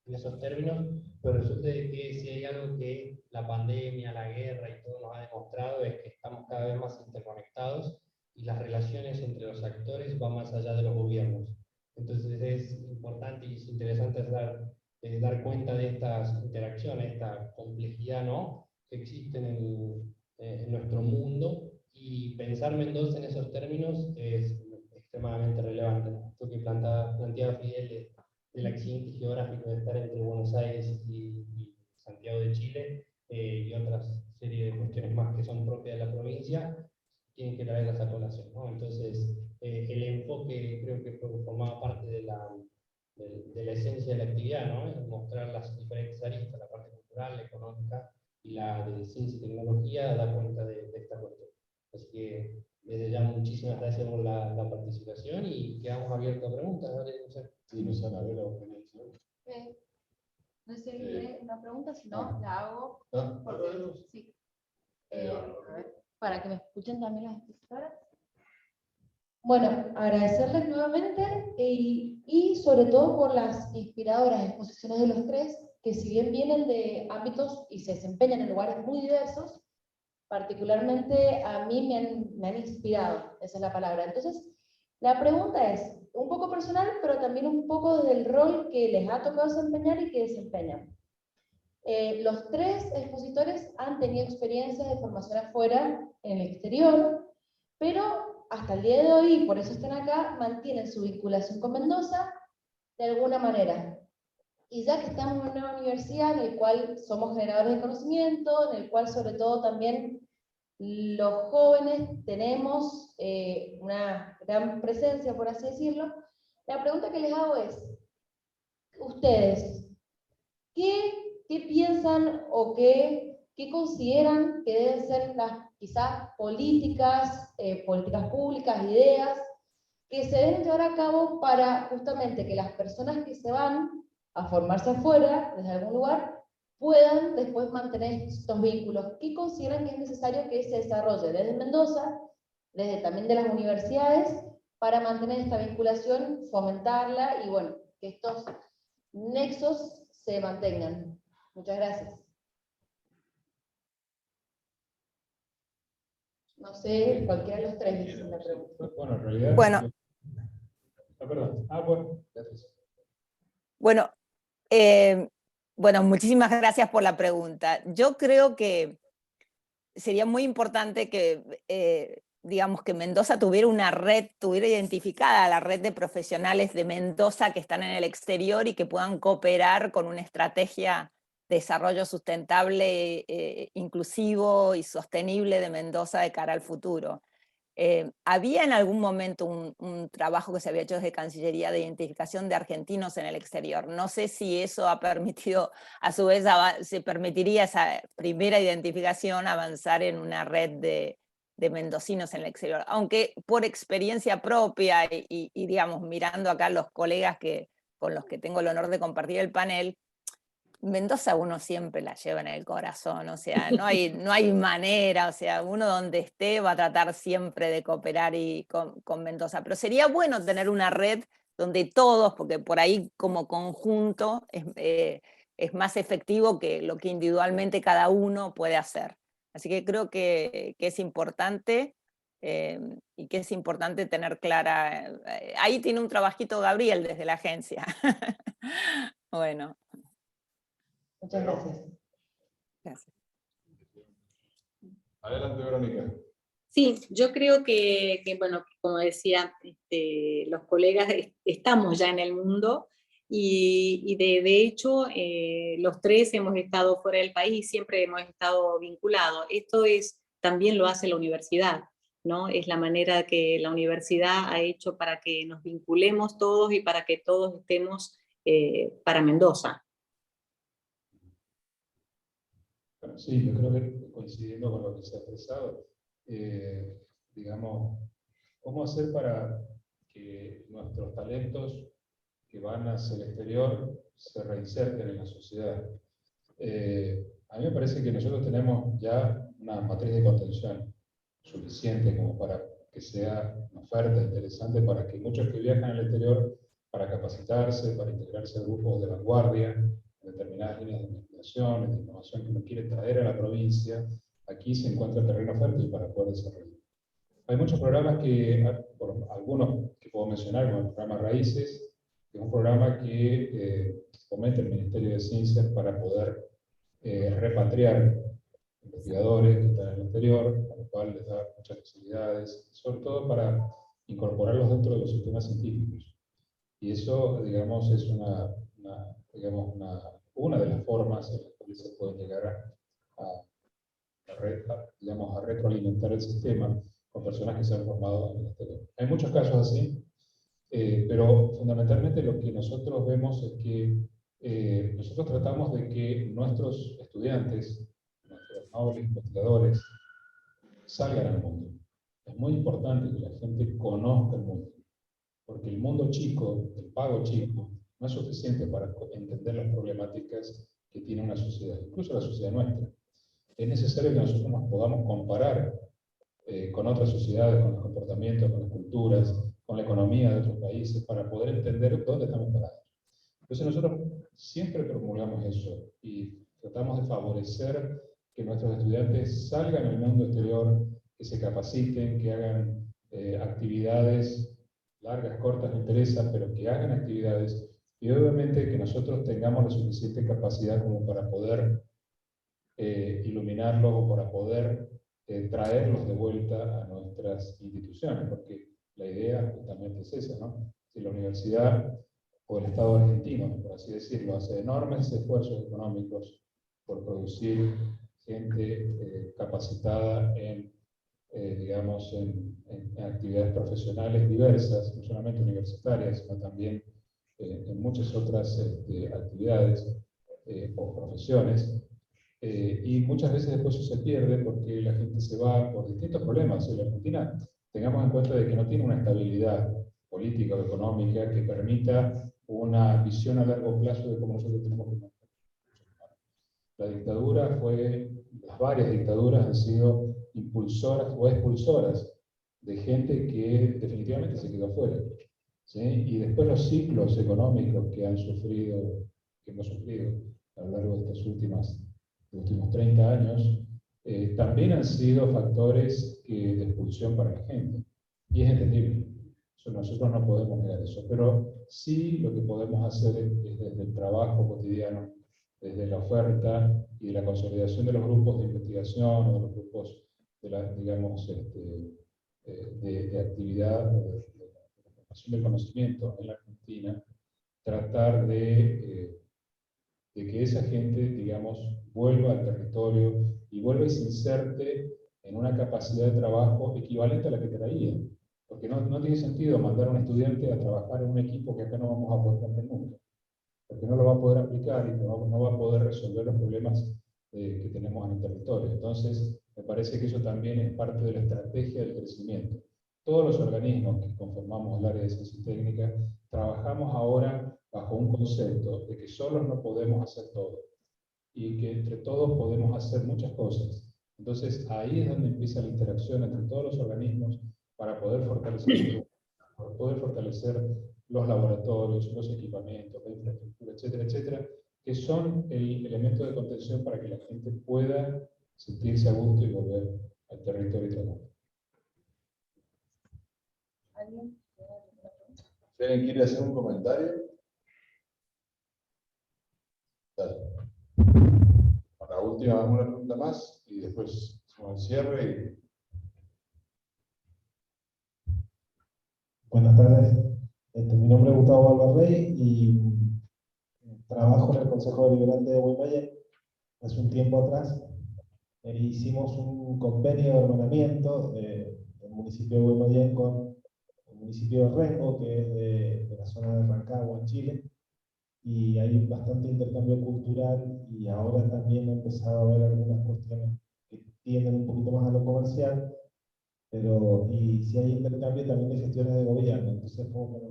en esos términos, pero resulta que si hay algo que la pandemia, la guerra y todo nos ha demostrado, es que estamos cada vez más interconectados y las relaciones entre los actores van más allá de los gobiernos. Entonces es importante y es interesante dar cuenta de estas interacciones, esta complejidad, ¿no?, que existen en nuestro mundo, y pensar Mendoza en esos términos es extremadamente relevante. Esto que planteaba Fidel del accidente geográfico de estar entre Buenos Aires y Santiago de Chile, y otras serie de cuestiones más que son propias de la provincia, tienen que traerlas a colación, ¿no? Entonces, el enfoque creo que formaba parte de la esencia de la actividad, ¿no? Es mostrar las diferentes aristas, la parte cultural, la económica y la de ciencia y tecnología, da cuenta de esta cuestión. Así que desde ya muchísimas gracias por la participación y quedamos abiertos a preguntas. ¿Vale? Sí, nos han abierto la opinión. pregunta, si no, la hago ¿No? porque sí. A ver, para que me escuchen también las expositoras. Bueno, agradecerles nuevamente y sobre todo por las inspiradoras exposiciones de los tres, que si bien vienen de ámbitos y se desempeñan en lugares muy diversos, particularmente a mí me han inspirado, esa es la palabra. Entonces, la pregunta es un poco personal, pero también un poco del rol que les ha tocado desempeñar y que desempeñan. Los tres expositores han tenido experiencias de formación afuera, en el exterior, pero hasta el día de hoy, y por eso están acá, mantienen su vinculación con Mendoza de alguna manera. Y ya que estamos en una universidad en la cual somos generadores de conocimiento, en el cual sobre todo también los jóvenes tenemos una gran presencia, por así decirlo, la pregunta que les hago es, ustedes, ¿qué piensan o qué consideran que deben ser las quizás políticas públicas, ideas que se deben llevar a cabo para justamente que las personas que se van a formarse afuera, desde algún lugar, puedan después mantener estos vínculos? ¿Qué consideran que es necesario que se desarrolle desde Mendoza, desde también de las universidades, para mantener esta vinculación, fomentarla y bueno, que estos nexos se mantengan? Muchas gracias. No sé, cualquiera de los tres dice la pregunta. Bueno, en realidad... Bueno. Perdón. Bueno, Beatriz. Bueno, bueno, muchísimas gracias por la pregunta. Yo creo que sería muy importante que, digamos, que Mendoza tuviera una red, tuviera identificada la red de profesionales de Mendoza que están en el exterior y que puedan cooperar con una estrategia de desarrollo sustentable, inclusivo y sostenible de Mendoza de cara al futuro. Había en algún momento un trabajo que se había hecho desde Cancillería de identificación de argentinos en el exterior. No sé si eso ha permitido, a su vez, se permitiría esa primera identificación avanzar en una red de mendocinos en el exterior. Aunque por experiencia propia y digamos, mirando acá los colegas con los que tengo el honor de compartir el panel, Mendoza uno siempre la lleva en el corazón, o sea, no hay manera, o sea, uno donde esté va a tratar siempre de cooperar con Mendoza, pero sería bueno tener una red donde todos, porque por ahí como conjunto es más efectivo que lo que individualmente cada uno puede hacer. Así que creo que es importante y que es importante tener clara, ahí tiene un trabajito Gabriel desde la agencia. Bueno. Muchas gracias. Gracias. Adelante, Verónica. Sí, yo creo que bueno, como decía, los colegas estamos ya en el mundo y de hecho los tres hemos estado fuera del país, siempre hemos estado vinculados. Esto también lo hace la universidad, ¿no? Es la manera que la universidad ha hecho para que nos vinculemos todos y para que todos estemos para Mendoza. Bueno, sí, yo creo que coincidiendo con lo que se ha expresado, digamos, ¿cómo hacer para que nuestros talentos que van hacia el exterior se reinserten en la sociedad? A mí me parece que nosotros tenemos ya una matriz de contención suficiente como para que sea una oferta interesante para que muchos que viajan al exterior para capacitarse, para integrarse a grupos de vanguardia, en determinadas líneas de investigación, de innovación que uno quiere traer a la provincia, aquí se encuentra terreno fértil para poder desarrollar. Hay muchos programas por algunos que puedo mencionar, como el programa Raíces, que es un programa que fomenta el Ministerio de Ciencias para poder repatriar investigadores que están en el exterior, a lo cual les da muchas facilidades, sobre todo para incorporarlos dentro de los sistemas científicos. Y eso, digamos, es una de las formas en las que se puede llegar a retroalimentar el sistema con personas que se han formado en el exterior. Hay muchos casos así, pero fundamentalmente lo que nosotros vemos es que nosotros tratamos de que nuestros estudiantes, nuestros nobles investigadores, salgan al mundo. Es muy importante que la gente conozca el mundo, porque el mundo chico, el pago chico, no es suficiente para entender las problemáticas que tiene una sociedad, incluso la sociedad nuestra. Es necesario que nosotros nos podamos comparar con otras sociedades, con los comportamientos, con las culturas, con la economía de otros países, para poder entender dónde estamos parados. Entonces nosotros siempre promulgamos eso y tratamos de favorecer que nuestros estudiantes salgan al mundo exterior, que se capaciten, que hagan actividades largas, cortas, no interesa, pero que hagan actividades, y obviamente que nosotros tengamos la suficiente capacidad como para poder iluminarlos o para poder traerlos de vuelta a nuestras instituciones, porque la idea justamente es esa, ¿no? Si la universidad o el Estado argentino, por así decirlo, hace enormes esfuerzos económicos por producir gente capacitada en, digamos, en actividades profesionales diversas, no solamente universitarias, sino también en muchas otras actividades o profesiones. Y muchas veces después eso se pierde porque la gente se va por distintos problemas. En la Argentina, tengamos en cuenta de que no tiene una estabilidad política o económica que permita una visión a largo plazo de cómo nosotros tenemos que manejar. La dictadura las varias dictaduras han sido impulsoras o expulsoras de gente que definitivamente se quedó fuera, ¿sí? Y después los ciclos económicos que hemos sufrido a lo largo de estos últimos 30 años, también han sido factores de expulsión para la gente. Y es entendible. Nosotros no podemos negar eso. Pero sí lo que podemos hacer es desde el trabajo cotidiano, desde la oferta y de la consolidación de los grupos de investigación o de los grupos de digamos, de actividad o de la formación del conocimiento en la Argentina, tratar de que esa gente, digamos, vuelva al territorio y vuelva y se inserte en una capacidad de trabajo equivalente a la que traía. Porque no tiene sentido mandar a un estudiante a trabajar en un equipo que acá no vamos a poder cambiar nunca. Porque no lo va a poder aplicar y no va a poder resolver los problemas que tenemos en el territorio. Entonces, me parece que eso también es parte de la estrategia del crecimiento. Todos los organismos que conformamos el área de ciencia y técnica trabajamos ahora bajo un concepto de que solos no podemos hacer todo y que entre todos podemos hacer muchas cosas. Entonces, ahí es donde empieza la interacción entre todos los organismos para poder fortalecer los laboratorios, los equipamientos, la infraestructura, etcétera, etcétera, que son el elemento de contención para que la gente pueda sentirse a gusto y volver al territorio y trabajar. ¿Alguien? Si alguien quiere hacer un comentario, dale. La última, una pregunta más y después hacemos el cierre. Buenas tardes. Mi nombre es Gustavo Alvarrey y trabajo en el Consejo Deliberante de Guaymallén. Hace un tiempo atrás hicimos un convenio de hermanamiento del municipio de Guaymallén con el municipio de Rengo, que es de la zona de Rancagua, en Chile, y hay bastante intercambio cultural y ahora también he empezado a ver algunas cuestiones que tienden un poquito más a lo comercial, y si hay intercambio también de gestiones de gobierno. Entonces como que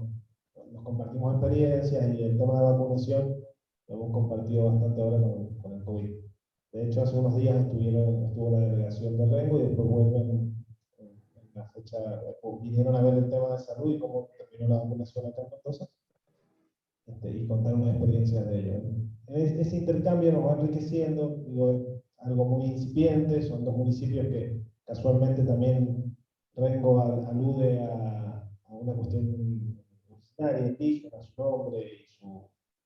nos compartimos experiencias y el tema de vacunación lo hemos compartido bastante ahora con el COVID. De hecho, hace unos días estuvo la delegación de Rengo y después vuelven en la fecha, vinieron a ver el tema de salud y cómo terminó la vacunación acá en Mendoza, y contar unas experiencias de ello. Ese intercambio nos va enriqueciendo, digo, algo muy incipiente, son dos municipios que casualmente también Rengo alude a una cuestión universitaria, indígena, su nombre y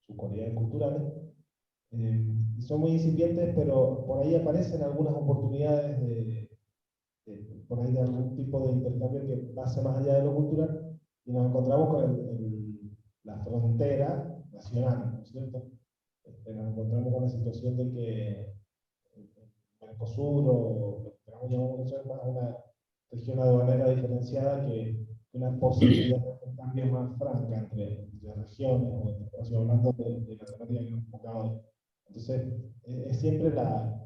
sus cualidades culturales. Y son muy incipientes, pero por ahí aparecen algunas oportunidades por ahí de algún tipo de intercambio que pase más allá de lo cultural, y nos encontramos con la frontera nacional, ¿no es cierto? Nos encontramos con la situación de que el Mercosur, o lo que queramos llamar más una región aduanera diferenciada, que una posibilidad de un cambio más franca entre regiones, o entre, hablando de la temática que nos enfocaba. Entonces, es siempre la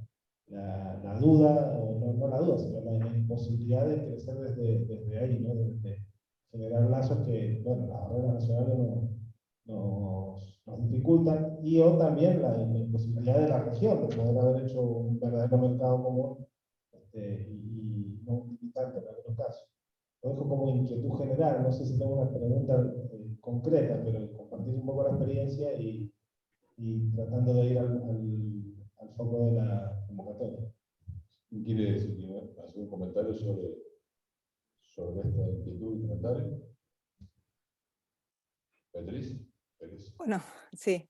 duda, o no la duda, sino la imposibilidad de crecer desde ahí, ¿no? De generar lazos que, bueno, las barreras nacionales nos nos dificultan, y o también la imposibilidad de la región de poder haber hecho un verdadero mercado común y no utilizante en algunos casos. Lo dejo como inquietud general, no sé si tengo una pregunta concreta, pero compartir un poco la experiencia y tratando de ir al foco de la convocatoria. ¿Quién quiere hacer un comentario sobre esta inquietud y comentario? Beatriz. Bueno, sí.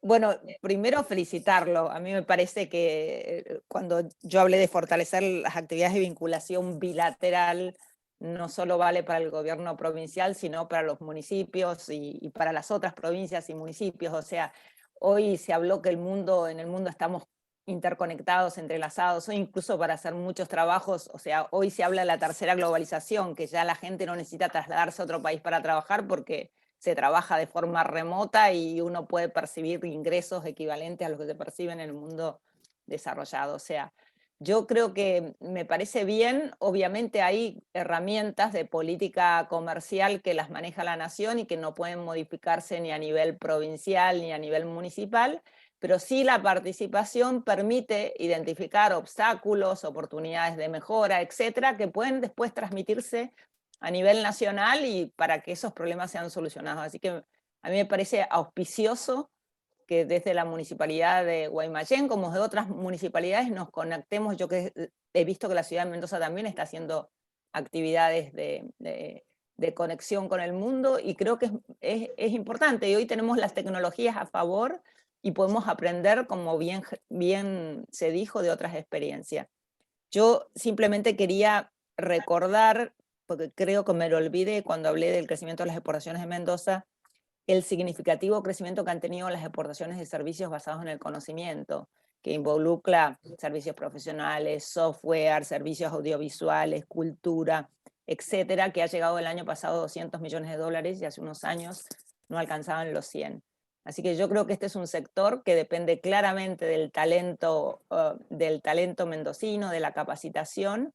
Bueno, primero felicitarlo. A mí me parece que cuando yo hablé de fortalecer las actividades de vinculación bilateral, no solo vale para el gobierno provincial, sino para los municipios y para las otras provincias y municipios. O sea, hoy se habló que en el mundo estamos interconectados, entrelazados, o incluso para hacer muchos trabajos. O sea, hoy se habla de la tercera globalización, que ya la gente no necesita trasladarse a otro país para trabajar porque se trabaja de forma remota y uno puede percibir ingresos equivalentes a los que se perciben en el mundo desarrollado. O sea, yo creo que me parece bien, obviamente hay herramientas de política comercial que las maneja la nación y que no pueden modificarse ni a nivel provincial ni a nivel municipal, pero sí la participación permite identificar obstáculos, oportunidades de mejora, etcétera, que pueden después transmitirse a nivel nacional y para que esos problemas sean solucionados. Así que a mí me parece auspicioso que desde la municipalidad de Guaymallén, como de otras municipalidades, nos conectemos. Yo que he visto que la ciudad de Mendoza también está haciendo actividades de conexión con el mundo y creo que es importante. Y hoy tenemos las tecnologías a favor y podemos aprender, como bien se dijo, de otras experiencias. Yo simplemente quería recordar, porque creo que me lo olvidé cuando hablé del crecimiento de las exportaciones de Mendoza, el significativo crecimiento que han tenido las exportaciones de servicios basados en el conocimiento, que involucra servicios profesionales, software, servicios audiovisuales, cultura, etcétera, que ha llegado el año pasado a $200 millones y hace unos años no alcanzaban los 100. Así que yo creo que este es un sector que depende claramente del talento mendocino, de la capacitación,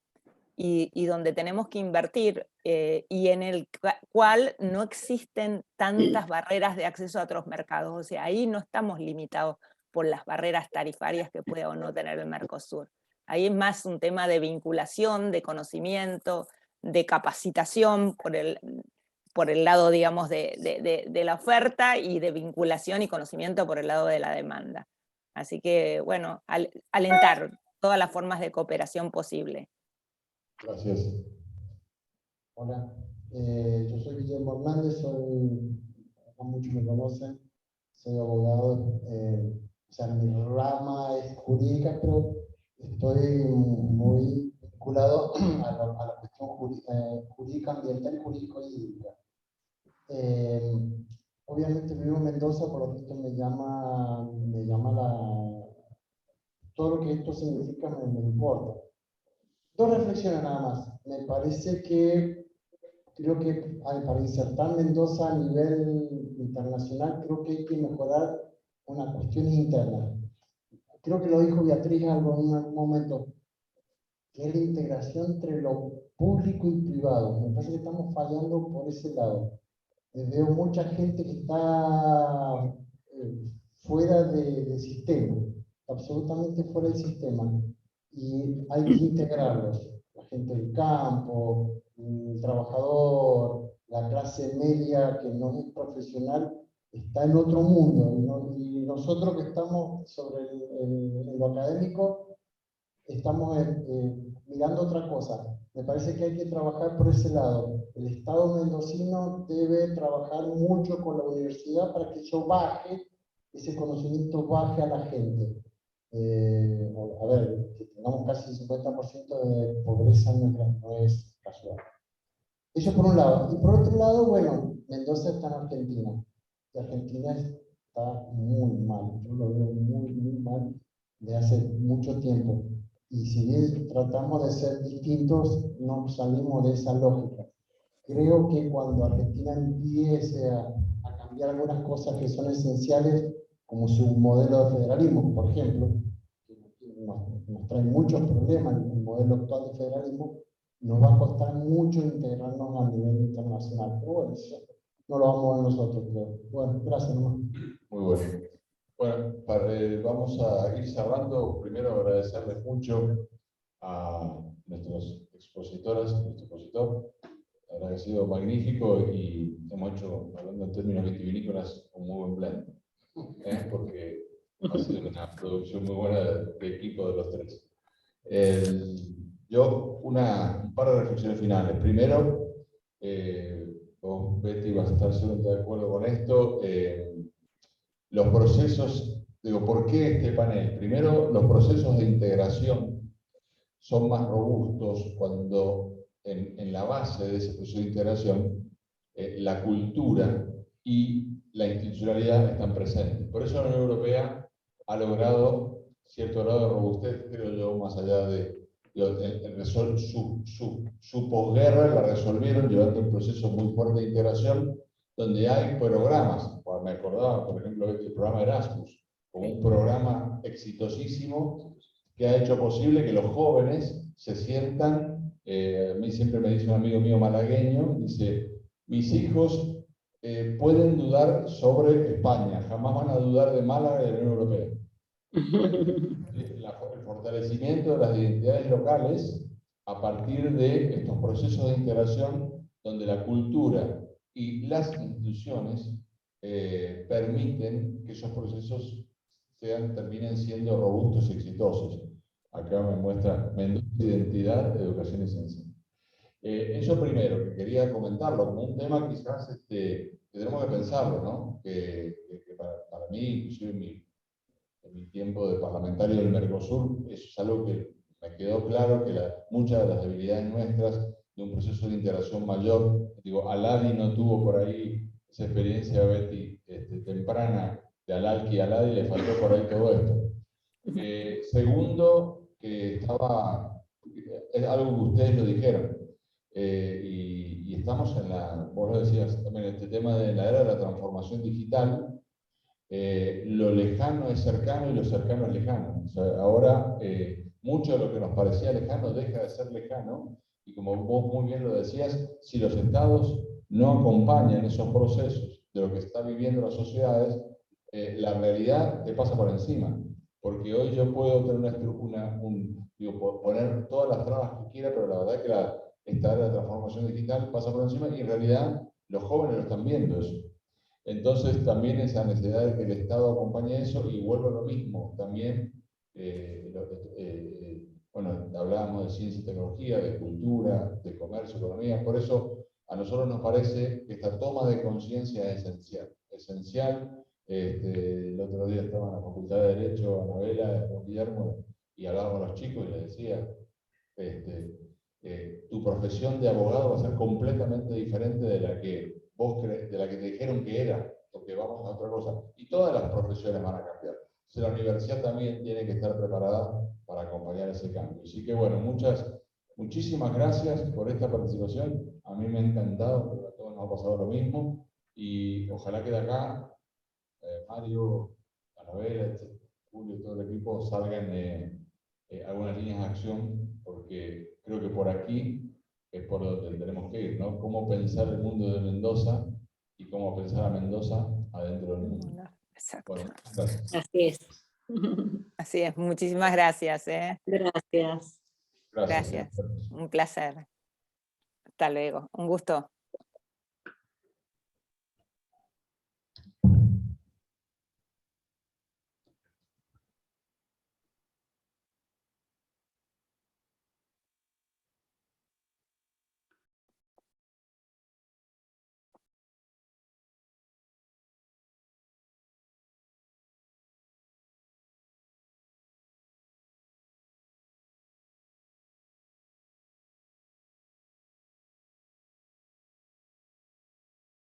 y donde tenemos que invertir y en el cual no existen tantas barreras de acceso a otros mercados. O sea, ahí no estamos limitados por las barreras tarifarias que pueda o no tener el Mercosur. Ahí es más un tema de vinculación, de conocimiento, de capacitación por el lado, digamos, de la oferta y de vinculación y conocimiento por el lado de la demanda. Así que, bueno, alentar todas las formas de cooperación posible. Gracias. Hola, yo soy Guillermo Hernández, muchos me conocen, soy abogado, o sea, mi rama es jurídica, pero estoy muy vinculado a la cuestión jurídica, ambiental, jurídico y hídrica. Obviamente vivo en Mendoza, por lo tanto me llama todo lo que esto significa me importa. Dos reflexiones nada más. Me parece que creo que para insertar Mendoza a nivel internacional, creo que hay que mejorar una cuestión interna. Creo que lo dijo Beatriz en algún momento, que es la integración entre lo público y privado. Me parece que estamos fallando por ese lado. Veo mucha gente que está fuera del sistema, absolutamente fuera del sistema, y hay que integrarlos. La gente del campo, el trabajador, la clase media que no es profesional, está en otro mundo, y nosotros que estamos sobre lo académico, estamos mirando otra cosa. Me parece que hay que trabajar por ese lado. El Estado mendocino debe trabajar mucho con la universidad para que eso baje, ese conocimiento baje a la gente. A ver, que tengamos casi 50% de pobreza no es casual. Eso por un lado. Y por otro lado, bueno, Mendoza está en Argentina. Y Argentina está muy mal. Yo lo veo muy, muy mal de hace mucho tiempo. Y si bien tratamos de ser distintos, no salimos de esa lógica. Creo que cuando Argentina empiece a cambiar algunas cosas que son esenciales, como su modelo de federalismo, por ejemplo, que nos trae muchos problemas, el modelo actual de federalismo, nos va a costar mucho integrarnos a nivel internacional. Pero bueno, no lo vamos a ver nosotros, creo. Bueno, gracias nomás. Muy bueno. Bueno, vamos a ir cerrando. Primero agradecerles mucho a nuestros expositoras, nuestro expositor. La verdad que ha sido magnífico y hemos hecho, hablando en términos vitivinícolas, un muy buen blend. Porque ha sido una producción muy buena de equipo de los tres. Yo, un par de reflexiones finales. Primero, vos, Betty, vas a estar seguramente de acuerdo con esto. Los procesos, digo, ¿por qué este panel? Primero, los procesos de integración son más robustos cuando en la base de ese proceso de integración la cultura y la institucionalidad están presentes. Por eso la Unión Europea ha logrado cierto grado de robustez, creo yo, más allá de su posguerra la resolvieron llevando un proceso muy fuerte de integración donde hay programas. Me acordaba, por ejemplo, el programa Erasmus, como un programa exitosísimo que ha hecho posible que los jóvenes se sientan, a mí siempre me dice un amigo mío malagueño, dice, mis hijos pueden dudar sobre España, jamás van a dudar de Málaga y de la Unión Europea. El fortalecimiento de las identidades locales a partir de estos procesos de integración donde la cultura y las instituciones permiten que esos procesos terminen siendo robustos y exitosos. Acá me muestra Mendoza, identidad, educación y ciencia. Eso primero, que quería comentarlo como un tema quizás que tenemos que pensarlo, ¿no? Que para mí, inclusive en mi tiempo de parlamentario del Mercosur, eso es algo que me quedó claro que muchas de las debilidades nuestras de un proceso de integración mayor, digo, Aladi no tuvo por ahí esa experiencia, Betty, temprana de Alalki y Aladi, le faltó por ahí todo esto. Segundo, que es algo que ustedes lo dijeron, y estamos vos lo decías también, este tema de la era de la transformación digital. Lo lejano es cercano y lo cercano es lejano. O sea, ahora mucho de lo que nos parecía lejano deja de ser lejano, y como vos muy bien lo decías, si los estados no acompañan esos procesos de lo que está viviendo las sociedades, la realidad te pasa por encima. Porque hoy yo puedo tener poner todas las trabas que quiera, pero la verdad que esta era de transformación digital pasa por encima, y en realidad los jóvenes lo están viendo eso. Entonces también esa necesidad de que el Estado acompañe eso, y vuelvo a lo mismo, también, bueno, hablábamos de ciencia y tecnología, de cultura, de comercio, economía, por eso a nosotros nos parece que esta toma de conciencia es esencial. El otro día estaba en la Facultad de Derecho, Anabela, con Guillermo, y hablábamos a los chicos y les decía, tu profesión de abogado va a ser completamente diferente de la que de la que te dijeron que era, porque vamos a otra cosa. Y todas las profesiones van a cambiar. Entonces, la universidad también tiene que estar preparada para acompañar ese cambio. Así que, bueno, muchísimas gracias por esta participación. A mí me ha encantado, porque a todos nos ha pasado lo mismo. Y ojalá que de acá, Mario, Anabela, Julio y todo el equipo salgan algunas líneas de acción, porque creo que por aquí es por donde tenemos que ir, ¿no? Cómo pensar el mundo de Mendoza y cómo pensar a Mendoza adentro del mundo. Exacto. Bueno, gracias. Así es. Así es, muchísimas gracias. Gracias. Gracias, un placer. Hasta luego, un gusto.